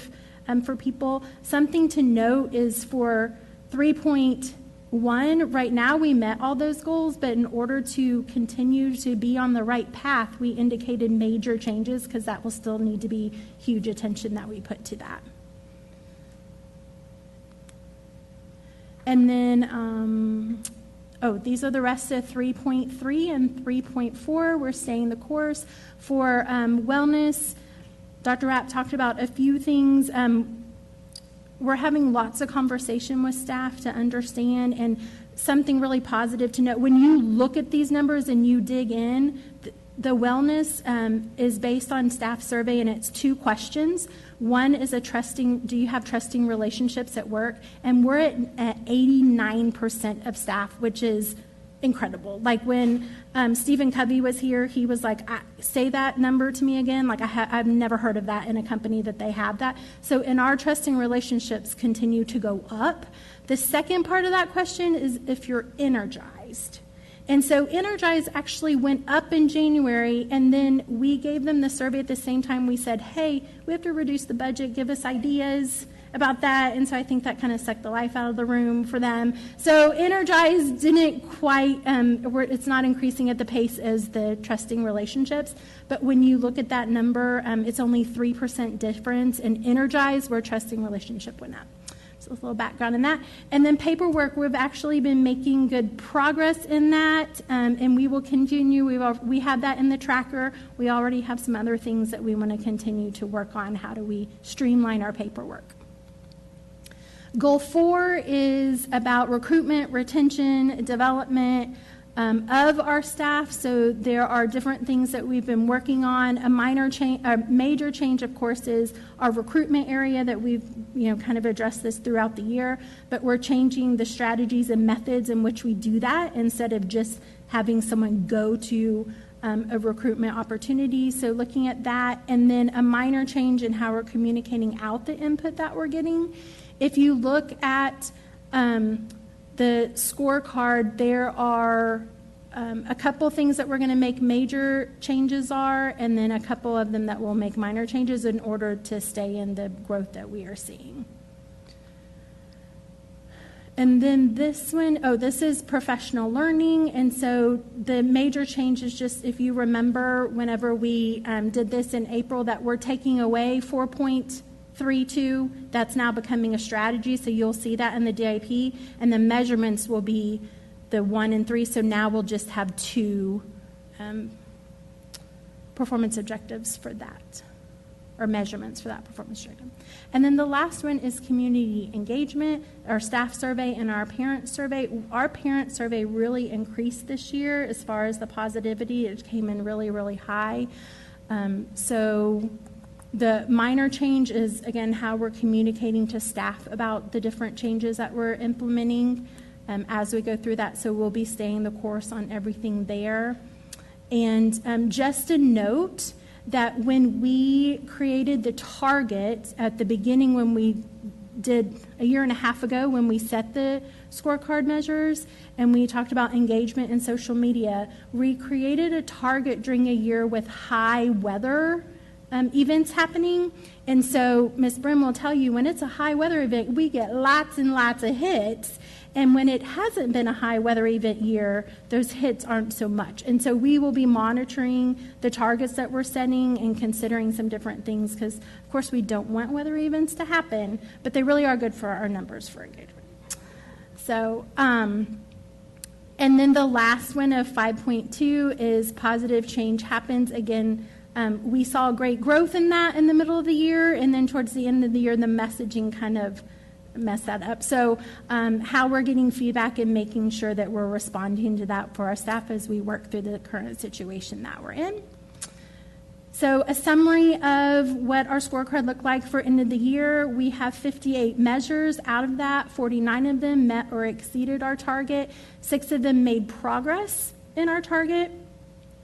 for people. Something to note is for 3.1, right now we met all those goals, but in order to continue to be on the right path, we indicated major changes because that will still need to be huge attention that we put to that. And then, these are the rest of 3.3 and 3.4. We're staying the course. For wellness, Dr. Rapp talked about a few things. We're having lots of conversation with staff to understand, and something really positive to note. When you look at these numbers and you dig in, the wellness is based on staff survey, and it's 2 questions. One is do you have trusting relationships at work? And we're at 89% of staff, which is incredible. Like when Stephen Covey was here, he was like, say that number to me again. Like I've never heard of that in a company that they have that. So in our trusting relationships continue to go up. The second part of that question is if you're energized. And so Energize actually went up in January, and then we gave them the survey at the same time. We said, hey, we have to reduce the budget, give us ideas about that. And so I think that kind of sucked the life out of the room for them. So Energize didn't quite, it's not increasing at the pace as the trusting relationships. But when you look at that number, it's only 3% difference. In Energize, where trusting relationship went up. So a little background in that. And then paperwork, we've actually been making good progress in that, and we will continue. We have that in the tracker. We already have some other things that we want to continue to work on. How do we streamline our paperwork? Goal 4 is about recruitment, retention, development of our staff. So there are different things that we've been working on. A major change, of course, is our recruitment area that we've kind of addressed this throughout the year, but we're changing the strategies and methods in which we do that instead of just having someone go to a recruitment opportunity. So looking at that, and then a minor change in how we're communicating out the input that we're getting. If you look at the scorecard, there are a couple things that we're going to make major changes and then a couple of them that will make minor changes in order to stay in the growth that we are seeing. And then this one, this is professional learning. And so the major change is just, if you remember, whenever we did this in April, that we're taking away 4.32, that's now becoming a strategy. So you'll see that in the DIP, and the measurements will be the 1 and 3. So now we'll just have 2 performance objectives for that, or measurements for that performance objective. And then the last one is community engagement, our staff survey and our parent survey. Our parent survey really increased this year as far as the positivity. It came in really, really high. So the minor change is, again, how we're communicating to staff about the different changes that we're implementing as we go through that. So we'll be staying the course on everything there. And just a note that when we created the target at the beginning, when we did a year and a half ago, when we set the scorecard measures and we talked about engagement in social media, we created a target during a year with high weather events happening. And so Ms. Brim will tell you, when it's a high weather event, we get lots and lots of hits. And when it hasn't been a high weather event year, those hits aren't so much. And so we will be monitoring the targets that we're setting and considering some different things, because of course we don't want weather events to happen, but they really are good for our numbers for engagement. So, and then the last one of 5.2 is positive change happens. Again, we saw great growth in that in the middle of the year, and then towards the end of the year, the messaging kind of messed that up. So how we're getting feedback and making sure that we're responding to that for our staff as we work through the current situation that we're in. So a summary of what our scorecard looked like for end of the year. We have 58 measures. Out of that, 49 of them met or exceeded our target. 6 of them made progress in our target.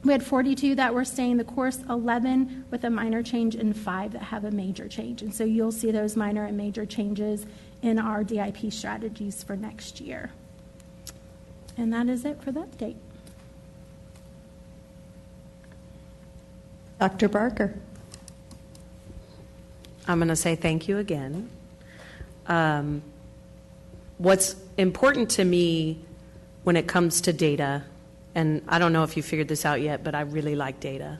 We had 42 that were staying the course, 11 with a minor change, and 5 that have a major change. And so you'll see those minor and major changes in our DIP strategies for next year. And that is it for the update. Dr. Barker. I'm going to say thank you again. What's important to me when it comes to data, and I don't know if you figured this out yet, but I really like data.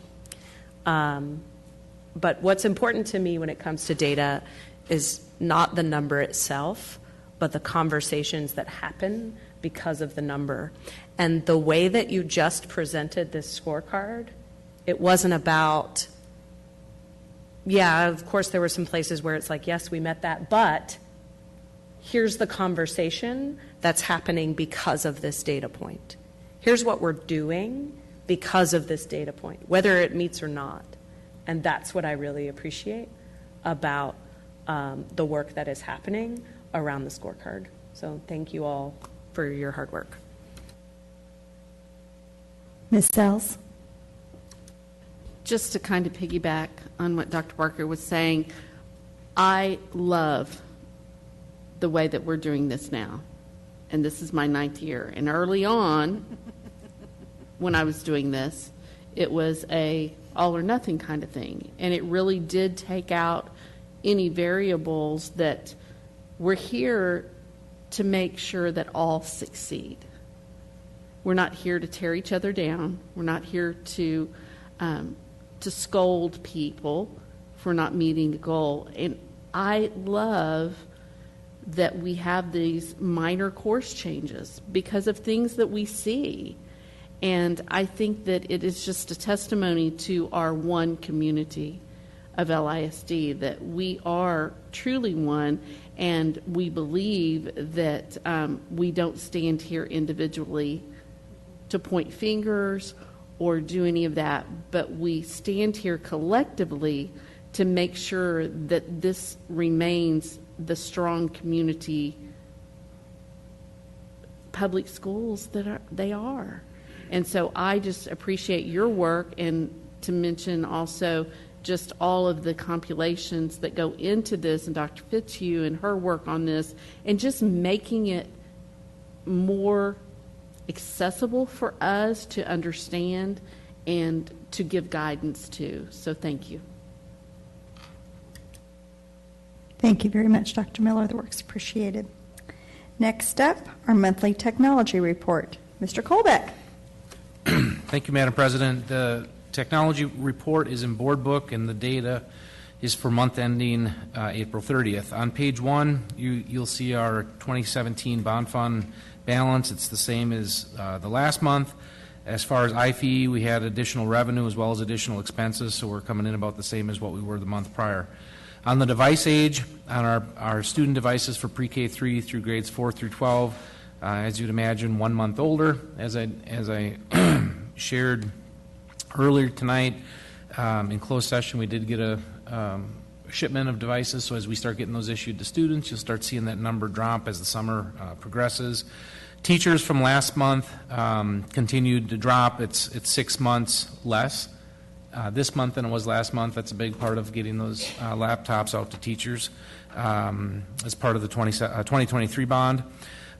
But what's important to me when it comes to data is not the number itself, but the conversations that happen because of the number. And the way that you just presented this scorecard, it wasn't about, yeah, of course there were some places where it's like, yes, we met that, but here's the conversation that's happening because of this data point. Here's what we're doing because of this data point, whether it meets or not. And that's what I really appreciate about the work that is happening around the scorecard. So thank you all for your hard work. Ms. Sells? Just to kind of piggyback on what Dr. Barker was saying, I love the way that we're doing this now. And this is my 9th year. And early on, when I was doing this, it was a all or nothing kind of thing. And it really did take out any variables that we're here to make sure that all succeed. We're not here to tear each other down. We're not here to scold people for not meeting the goal. And I love that we have these minor course changes because of things that we see. And I think that it is just a testimony to our one community of LISD, that we are truly one, and we believe that we don't stand here individually to point fingers or do any of that, but we stand here collectively to make sure that this remains the strong community public schools that they are. And so I just appreciate your work, and to mention also just all of the compilations that go into this, and Dr. Fitzhugh and her work on this, and just making it more accessible for us to understand and to give guidance to. So thank you. Thank you very much, Dr. Miller. The work's appreciated. Next up, our monthly technology report. Mr. Colbeck. Thank you, Madam President. The technology report is in board book, and the data is for month ending April 30th. On page 1, you'll see our 2017 bond fund balance. It's the same as the last month. As far as IFE, we had additional revenue as well as additional expenses, so we're coming in about the same as what we were the month prior. On the device age, on our student devices for pre-K 3 through grades 4 through 12, as you'd imagine, 1 month older. As I shared earlier tonight in closed session, we did get a shipment of devices, so as we start getting those issued to students, you'll start seeing that number drop as the summer progresses. Teachers from last month continued to drop. It's 6 months less this month than it was last month. That's a big part of getting those laptops out to teachers as part of the 2023 bond.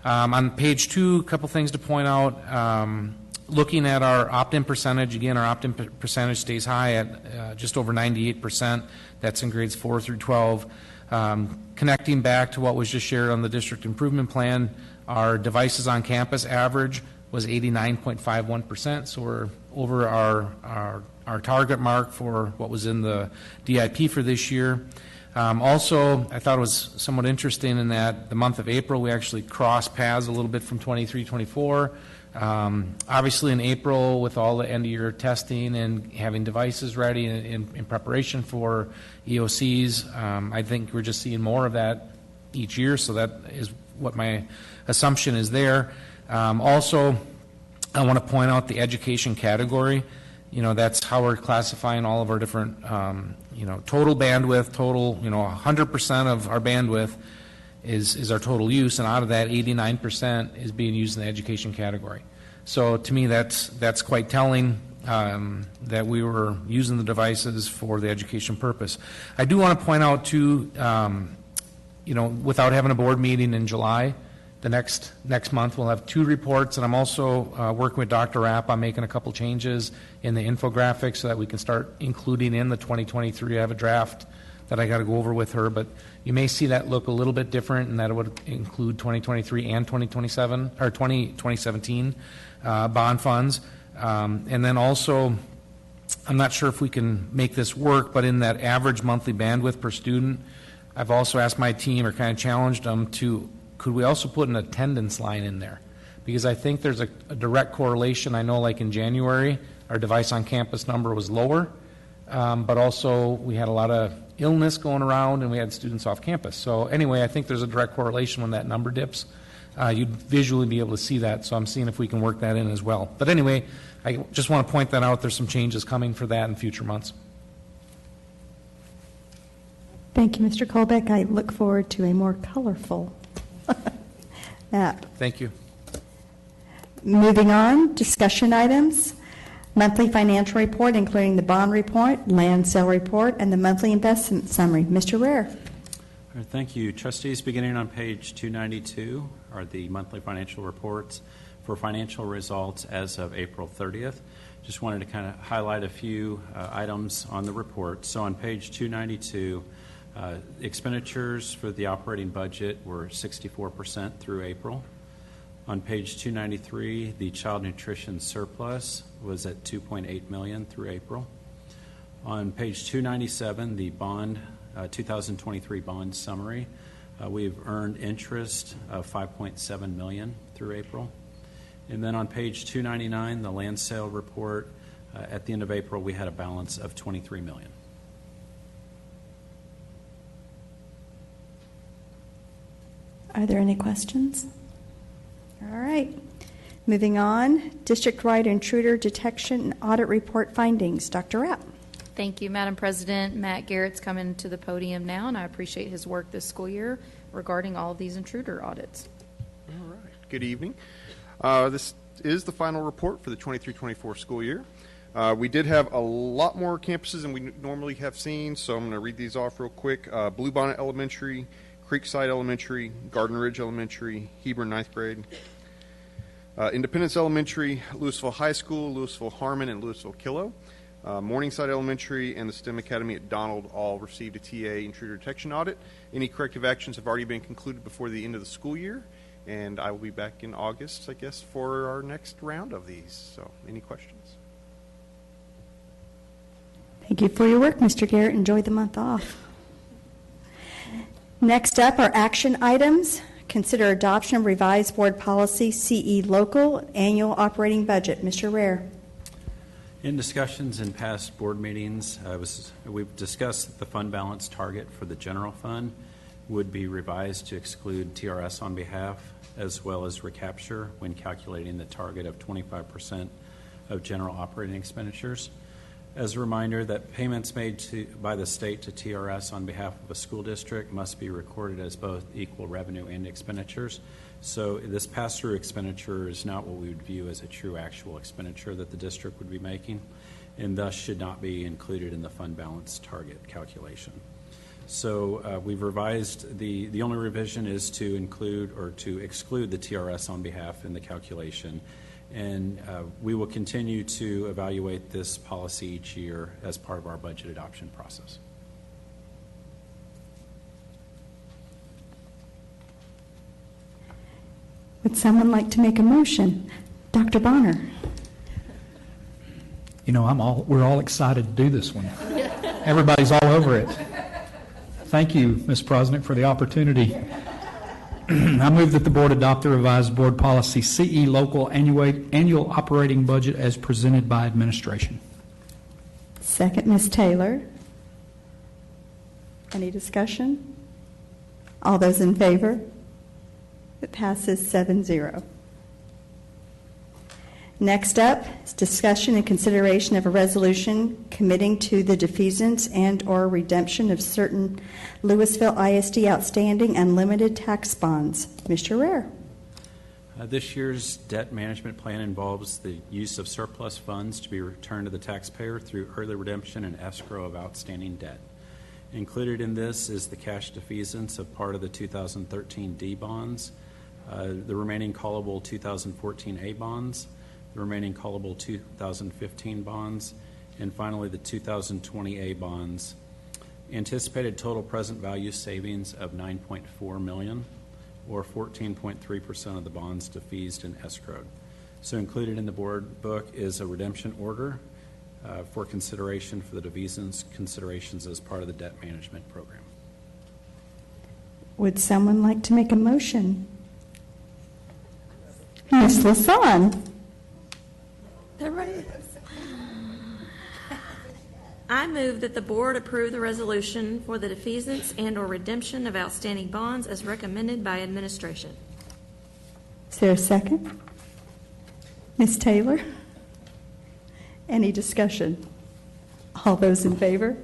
On page 2, a couple things to point out. Looking at our opt-in percentage, again, our opt-in percentage stays high at just over 98%. That's in grades 4 through 12. Connecting back to what was just shared on the district improvement plan, our devices on campus average was 89.51%, so we're over our target mark for what was in the DIP for this year. Also, I thought it was somewhat interesting in that the month of April, we actually crossed paths a little bit from 23-24. Obviously in April, with all the end-of-year testing and having devices ready in preparation for EOCs, I think we're just seeing more of that each year, so that is what my assumption is there. Also, I want to point out the education category. You know, that's how we're classifying all of our different, total bandwidth, 100% of our bandwidth is our total use, and out of that, 89% is being used in the education category. So to me, that's quite telling that we were using the devices for the education purpose. I do want to point out too, without having a board meeting in July, the next month we'll have 2 reports, and I'm also working with Dr. Rapp on making a couple changes in the infographics so that we can start including in the 2023. I have a draft that I got to go over with her, but you may see that look a little bit different, and that it would include 2023 and 2027 or 2017 bond funds. And then also, I'm not sure if we can make this work, but in that average monthly bandwidth per student, I've also asked my team, or kind of challenged them to, could we also put an attendance line in there? Because I think there's a direct correlation. I know, like in January, our device on campus number was lower, but also we had a lot of illness going around and we had students off campus. So anyway, I think there's a direct correlation when that number dips. you'd visually be able to see that, so I'm seeing if we can work that in as well. But anyway, I just want to point that out. There's some changes coming for that in future months. Thank you, Mr. Colbeck. I look forward to a more colorful map. Thank you. Moving on, discussion items. Monthly financial report, including the bond report, land sale report, and the monthly investment summary. Mr. Rare. All right, thank you. Trustees, beginning on page 292 are the monthly financial reports for financial results as of April 30th. Just wanted to kind of highlight a few items on the report. So on page 292, expenditures for the operating budget were 64% through April. On page 293, the child nutrition surplus was at $2.8 million through April. On page 297, the bond 2023 bond summary, we've earned interest of $5.7 million through April. And then on page 299, the land sale report, at the end of April, we had a balance of $23 million. Are there any questions? All right. Moving on, district-wide intruder detection and audit report findings. Dr. Rapp. Thank you, Madam President. Matt Garrett's coming to the podium now, and I appreciate his work this school year regarding all of these intruder audits. All right. Good evening. This is the final report for the 23-24 school year. We did have a lot more campuses than we normally have seen, so I'm going to read these off real quick. Bluebonnet Elementary, Creekside Elementary, Garden Ridge Elementary, Hebron 9th grade, Independence Elementary, Lewisville High School, Lewisville Harmon, and Lewisville Killow. Morningside Elementary and the STEM Academy at Donald all received a TA intruder detection audit. Any corrective actions have already been concluded before the end of the school year, and I will be back in August, I guess, for our next round of these. So, any questions? Thank you for your work, Mr. Garrett. Enjoy the month off. Next up are action items. Consider adoption of revised board policy CE local annual operating budget. Mr. Rare. In discussions in past board meetings, we've discussed that the fund balance target for the general fund would be revised to exclude TRS on behalf, as well as recapture when calculating the target of 25% of general operating expenditures. As a reminder, that payments made by the state to TRS on behalf of a school district must be recorded as both equal revenue and expenditures. So this pass-through expenditure is not what we would view as a true actual expenditure that the district would be making, and thus should not be included in the fund balance target calculation. So we've revised, the only revision is to include or to exclude the TRS on behalf in the calculation. And we will continue to evaluate this policy each year as part of our budget adoption process. Would someone like to make a motion? Dr. Bonner. You know, we're all excited to do this one. Everybody's all over it. Thank you, Ms. President, for the opportunity. I move that the board adopt the revised board policy CE local annual operating budget as presented by administration. Second, Ms. Taylor. Any discussion? All those in favor? It passes 7-0. Next up is discussion and consideration of a resolution committing to the defeasance and or redemption of certain Lewisville ISD outstanding unlimited tax bonds. Mr. Rare. This year's debt management plan involves the use of surplus funds to be returned to the taxpayer through early redemption and escrow of outstanding debt. Included in this is the cash defeasance of part of the 2013 D bonds, the remaining callable 2014 A bonds, the remaining callable 2015 bonds, and finally the 2020 A bonds. Anticipated total present value savings of $9.4 million, or 14.3% of the bonds defeased and escrowed. So included in the board book is a redemption order for consideration for the defeasance considerations as part of the debt management program. Would someone like to make a motion? Ms. Lasan. I move that the board approve the resolution for the defeasance and or redemption of outstanding bonds as recommended by administration. Is there a second? Ms. Taylor? Any discussion? All those in favor?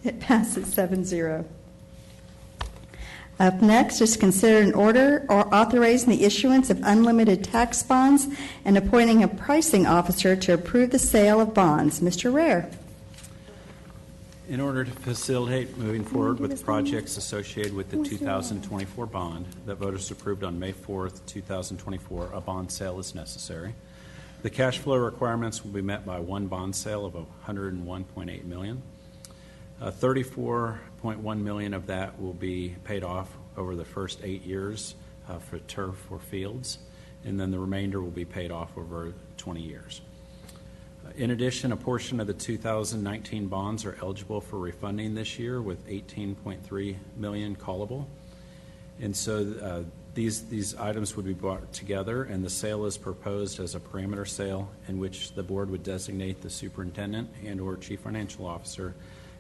It passes 7-0. Up next is consider an order or authorizing the issuance of unlimited tax bonds and appointing a pricing officer to approve the sale of bonds. Mr. Rare. In order to facilitate moving forward with projects associated with the 2024 bond that voters approved on May 4th, 2024, a bond sale is necessary. The cash flow requirements will be met by one bond sale of $101.8 million. $34.1 million of that will be paid off over the first 8 years for turf or fields, and then the remainder will be paid off over 20 years. In addition, a portion of the 2019 bonds are eligible for refunding this year with $18.3 million callable. And so these items would be brought together, and the sale is proposed as a parameter sale in which the board would designate the superintendent and or chief financial officer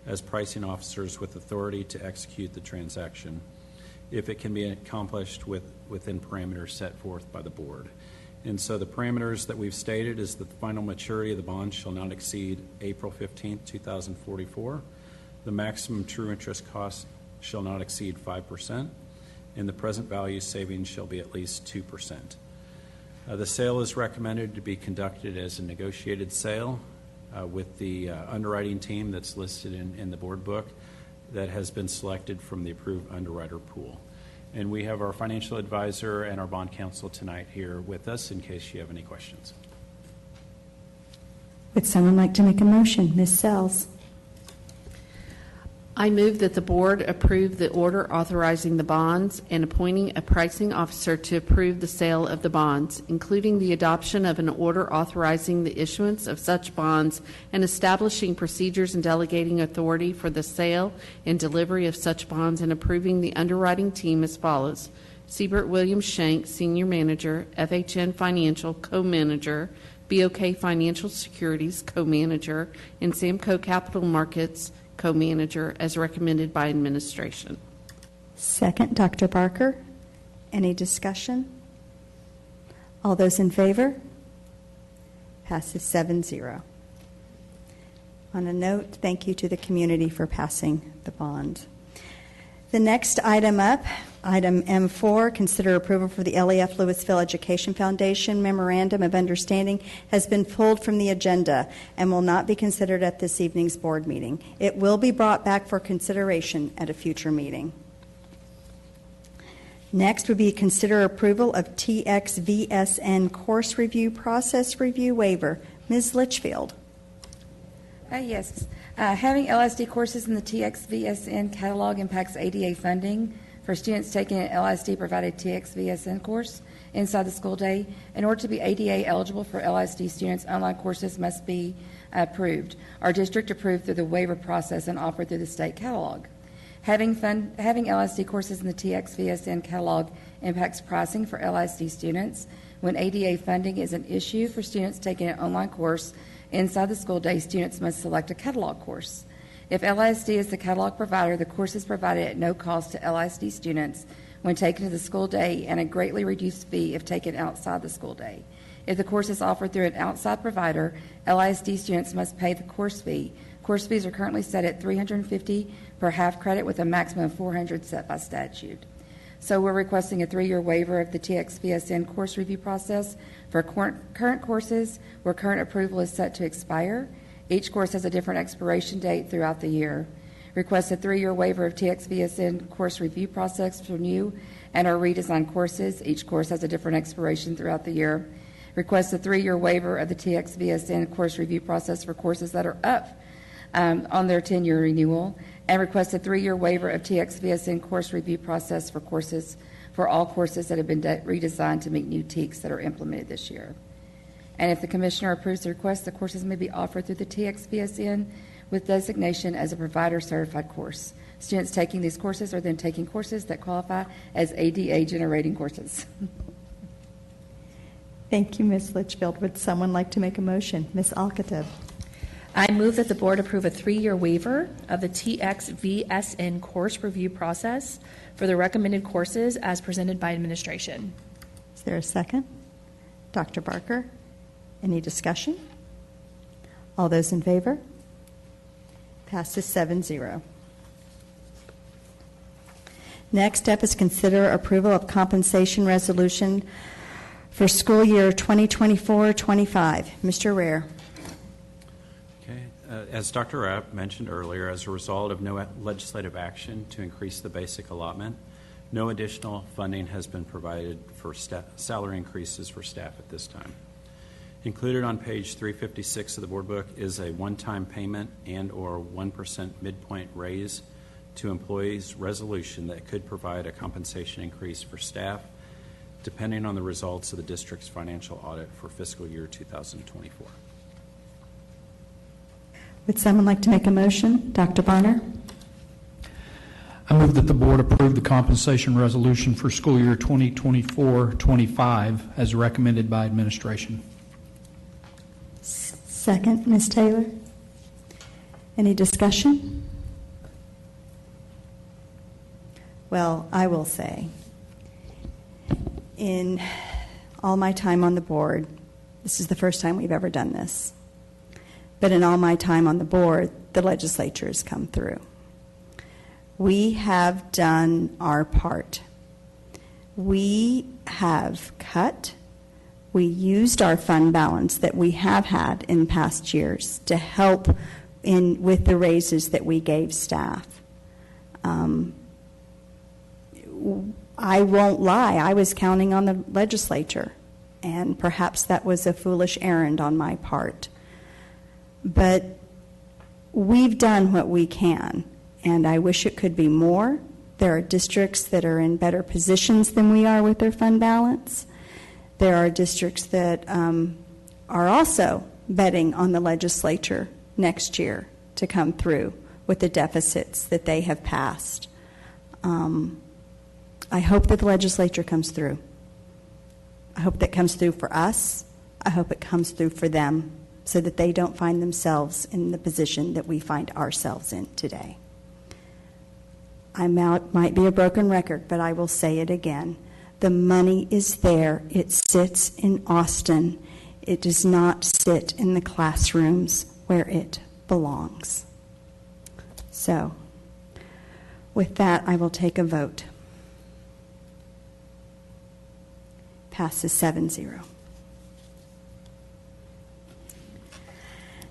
as pricing officers with authority to execute the transaction if it can be accomplished within parameters set forth by the board. And so the parameters that we've stated is that the final maturity of the bond shall not exceed April 15th, 2044. The maximum true interest cost shall not exceed 5%, and the present value savings shall be at least 2%. The sale is recommended to be conducted as a negotiated sale with the underwriting team that's listed in the board book that has been selected from the approved underwriter pool. And we have our financial advisor and our bond counsel tonight here with us in case you have any questions. Would someone like to make a motion? Ms. Sells. I move that the board approve the order authorizing the bonds and appointing a pricing officer to approve the sale of the bonds, including the adoption of an order authorizing the issuance of such bonds and establishing procedures and delegating authority for the sale and delivery of such bonds, and approving the underwriting team as follows: Siebert Williams Shank, Senior Manager, FHN Financial, Co-Manager, BOK Financial Securities, Co-Manager, and Samco Capital Markets, Co-Manager, as recommended by administration. Second, Dr. Barker. Any discussion? All those in favor? Passes 7-0. On a note, thank you to the community for passing the bond. The next item up, item M4, consider approval for the LEF Lewisville Education Foundation Memorandum of Understanding, has been pulled from the agenda and will not be considered at this evening's board meeting. It will be brought back for consideration at a future meeting. Next would be consider approval of TXVSN course review process review waiver. Ms. Litchfield. Yes. Having LSD courses in the TXVSN catalog impacts ADA funding for students taking an LSD-provided TXVSN course inside the school day. In order to be ADA eligible for LSD students, online courses must be approved. Our district approved through the waiver process and offered through the state catalog. Having LSD courses in the TXVSN catalog impacts pricing for LSD students. When ADA funding is an issue for students taking an online course inside the school day, students must select a catalog course. If LISD is the catalog provider, the course is provided at no cost to LISD students when taken to the school day, and a greatly reduced fee if taken outside the school day. If the course is offered through an outside provider, LISD students must pay the course fee. Course fees are currently set at $350 per half credit with a maximum of $400 set by statute. So we're requesting a 3-year waiver of the TXVSN course review process for current courses where current approval is set to expire. Each course has a different expiration date throughout the year. Request a 3-year waiver of TXVSN course review process for new and or redesigned courses. Each course has a different expiration throughout the year. Request a 3-year waiver of the TXVSN course review process for courses that are up on their 10-year renewal, and request a 3-year waiver of TXVSN course review process for all courses that have been redesigned to meet new TEKS that are implemented this year. And if the Commissioner approves the request, the courses may be offered through the TXVSN with designation as a provider certified course. Students taking these courses are then taking courses that qualify as ADA generating courses. Thank you, Ms. Litchfield. Would someone like to make a motion? Ms. Alcatab. I move that the board approve a 3-year waiver of the TXVSN course review process for the recommended courses as presented by administration. there a second? Dr. Barker, any discussion? All those in favor? Passes 7-0. Next up is consider approval of compensation resolution for school year 2024-25. Mr. Rare. Okay. As Dr. Rapp mentioned earlier, as a result of no legislative action to increase the basic allotment, no additional funding has been provided for salary increases for staff at this time. Included on page 356 of the board book is a one-time payment and or 1% midpoint raise to employees resolution that could provide a compensation increase for staff depending on the results of the district's financial audit for fiscal year 2024. Would someone like to make a motion? Dr. Bonner? I move that the board approve the compensation resolution for school year 2024-25 as recommended by administration. Second, Ms. Taylor. Any discussion? Well, I will say, in all my time on the board, this is the first time we've ever done this, but in all my time on the board, the legislature has come through. We have done our part. We have cut. We used our fund balance that we have had in past years to help with the raises that we gave staff. I won't lie, I was counting on the legislature, and perhaps that was a foolish errand on my part. But we've done what we can, and I wish it could be more. There are districts that are in better positions than we are with their fund balance. There are districts that are also betting on the legislature next year to come through with the deficits that they have passed. I hope that the legislature comes through. I hope that comes through for us. I hope it comes through for them so that they don't find themselves in the position that we find ourselves in today. I might be a broken record, but I will say it again. The money is there. It sits in Austin. It does not sit in the classrooms where it belongs. So, with that, I will take a vote. Passes 7-0.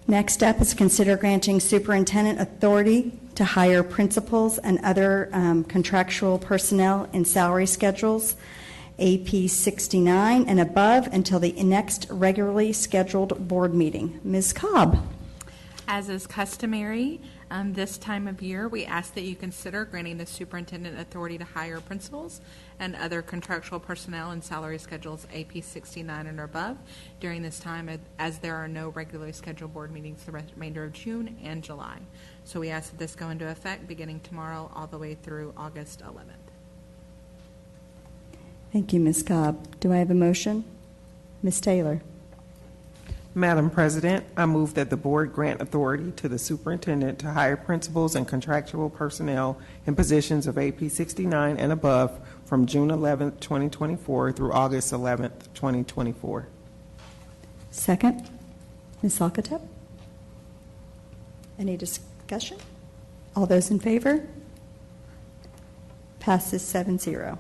Next up is consider granting superintendent authority to hire principals and other contractual personnel in salary schedules, AP 69 and above, until the next regularly scheduled board meeting. Ms. Cobb. As is customary, this time of year, we ask that you consider granting the superintendent authority to hire principals and other contractual personnel in salary schedules AP 69 and above during this time, as there are no regularly scheduled board meetings the remainder of June and July. So we ask that this go into effect beginning tomorrow all the way through August 11th. Thank you, Ms. Cobb. Do I have a motion? Ms. Taylor. Madam President, I move that the board grant authority to the superintendent to hire principals and contractual personnel in positions of AP 69 and above from June 11th, 2024 through August 11th, 2024. Second, Ms. Salkatep. Any discussion? All those in favor? Passes 7-0.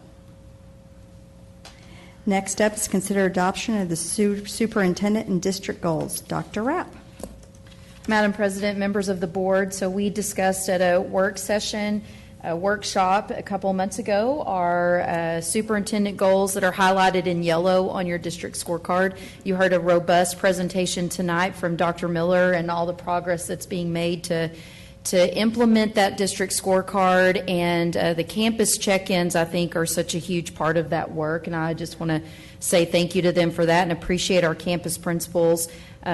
Next up is consider adoption of the superintendent and district goals. Dr. Rapp. Madam President, members of the board, so we discussed at a work session, a workshop a couple months ago, our superintendent goals that are highlighted in yellow on your district scorecard. You heard a robust presentation tonight from Dr. Miller and all the progress that's being made to implement that district scorecard, and the campus check-ins, I think, are such a huge part of that work, and I just want to say thank you to them for that and appreciate our campus principals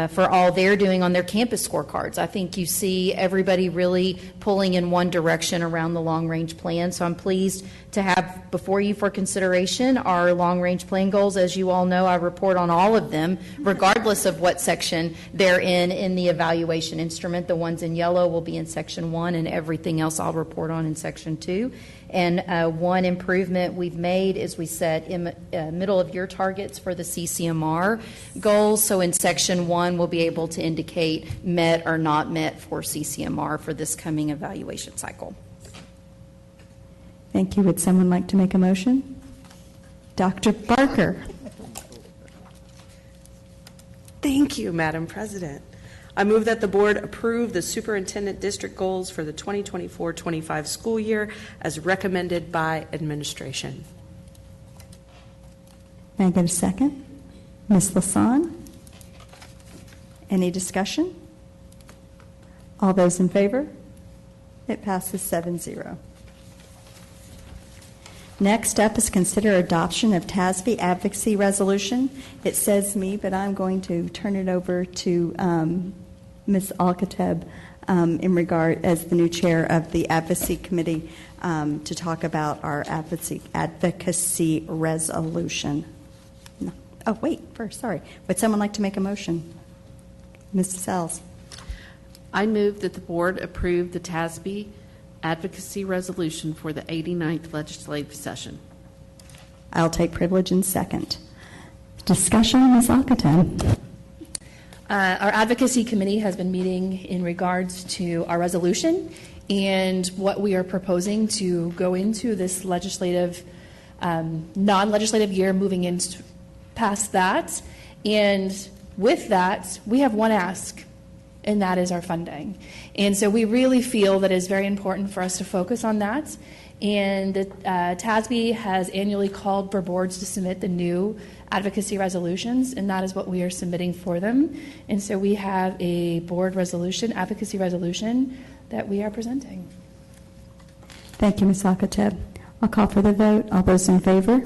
for all they're doing on their campus scorecards. I think you see everybody really pulling in one direction around the long-range plan. So I'm pleased to have before you for consideration our long-range plan goals. As you all know, I report on all of them, regardless of what section they're in the evaluation instrument. The ones in yellow will be in Section 1, and everything else I'll report on in Section 2. And one improvement we've made is we set middle of year targets for the CCMR goals. So in Section 1, we'll be able to indicate met or not met for CCMR for this coming evaluation cycle. Thank you. Would someone like to make a motion? Dr. Barker. Thank you, Madam President. I move that the board approve the superintendent district goals for the 2024-25 school year as recommended by administration. May I get a second? Ms. Lasan? Any discussion? All those in favor? It passes 7-0. Next up is consider adoption of TASB advocacy resolution. It says me, but I'm going to turn it over to Ms. Alkateb in regard as the new chair of the advocacy committee to talk about our advocacy resolution. No. Oh, wait, first, sorry. Would someone like to make a motion? Ms. Sells. I move that the board approve the TASB advocacy resolution for the 89th legislative session. I'll take privilege in second. Discussion, Ms. Alkateb. Our advocacy committee has been meeting in regards to our resolution and what we are proposing to go into this legislative, non-legislative year, moving into past that. And with that, we have one ask, and that is our funding. And so we really feel that it is very important for us to focus on that. And TASB has annually called for boards to submit the new advocacy resolutions, and that is what we are submitting for them. And so we have a board resolution, advocacy resolution, that we are presenting. Thank you, Ms. Alkateb. I'll call for the vote. All those in favor?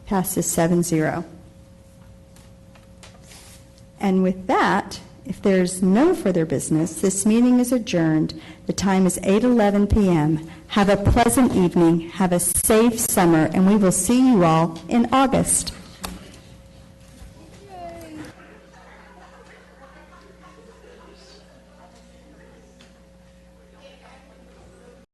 Passes 7-0. And with that, if there's no further business, this meeting is adjourned. The time is 8:11 p.m. Have a pleasant evening, have a safe summer, and we will see you all in August.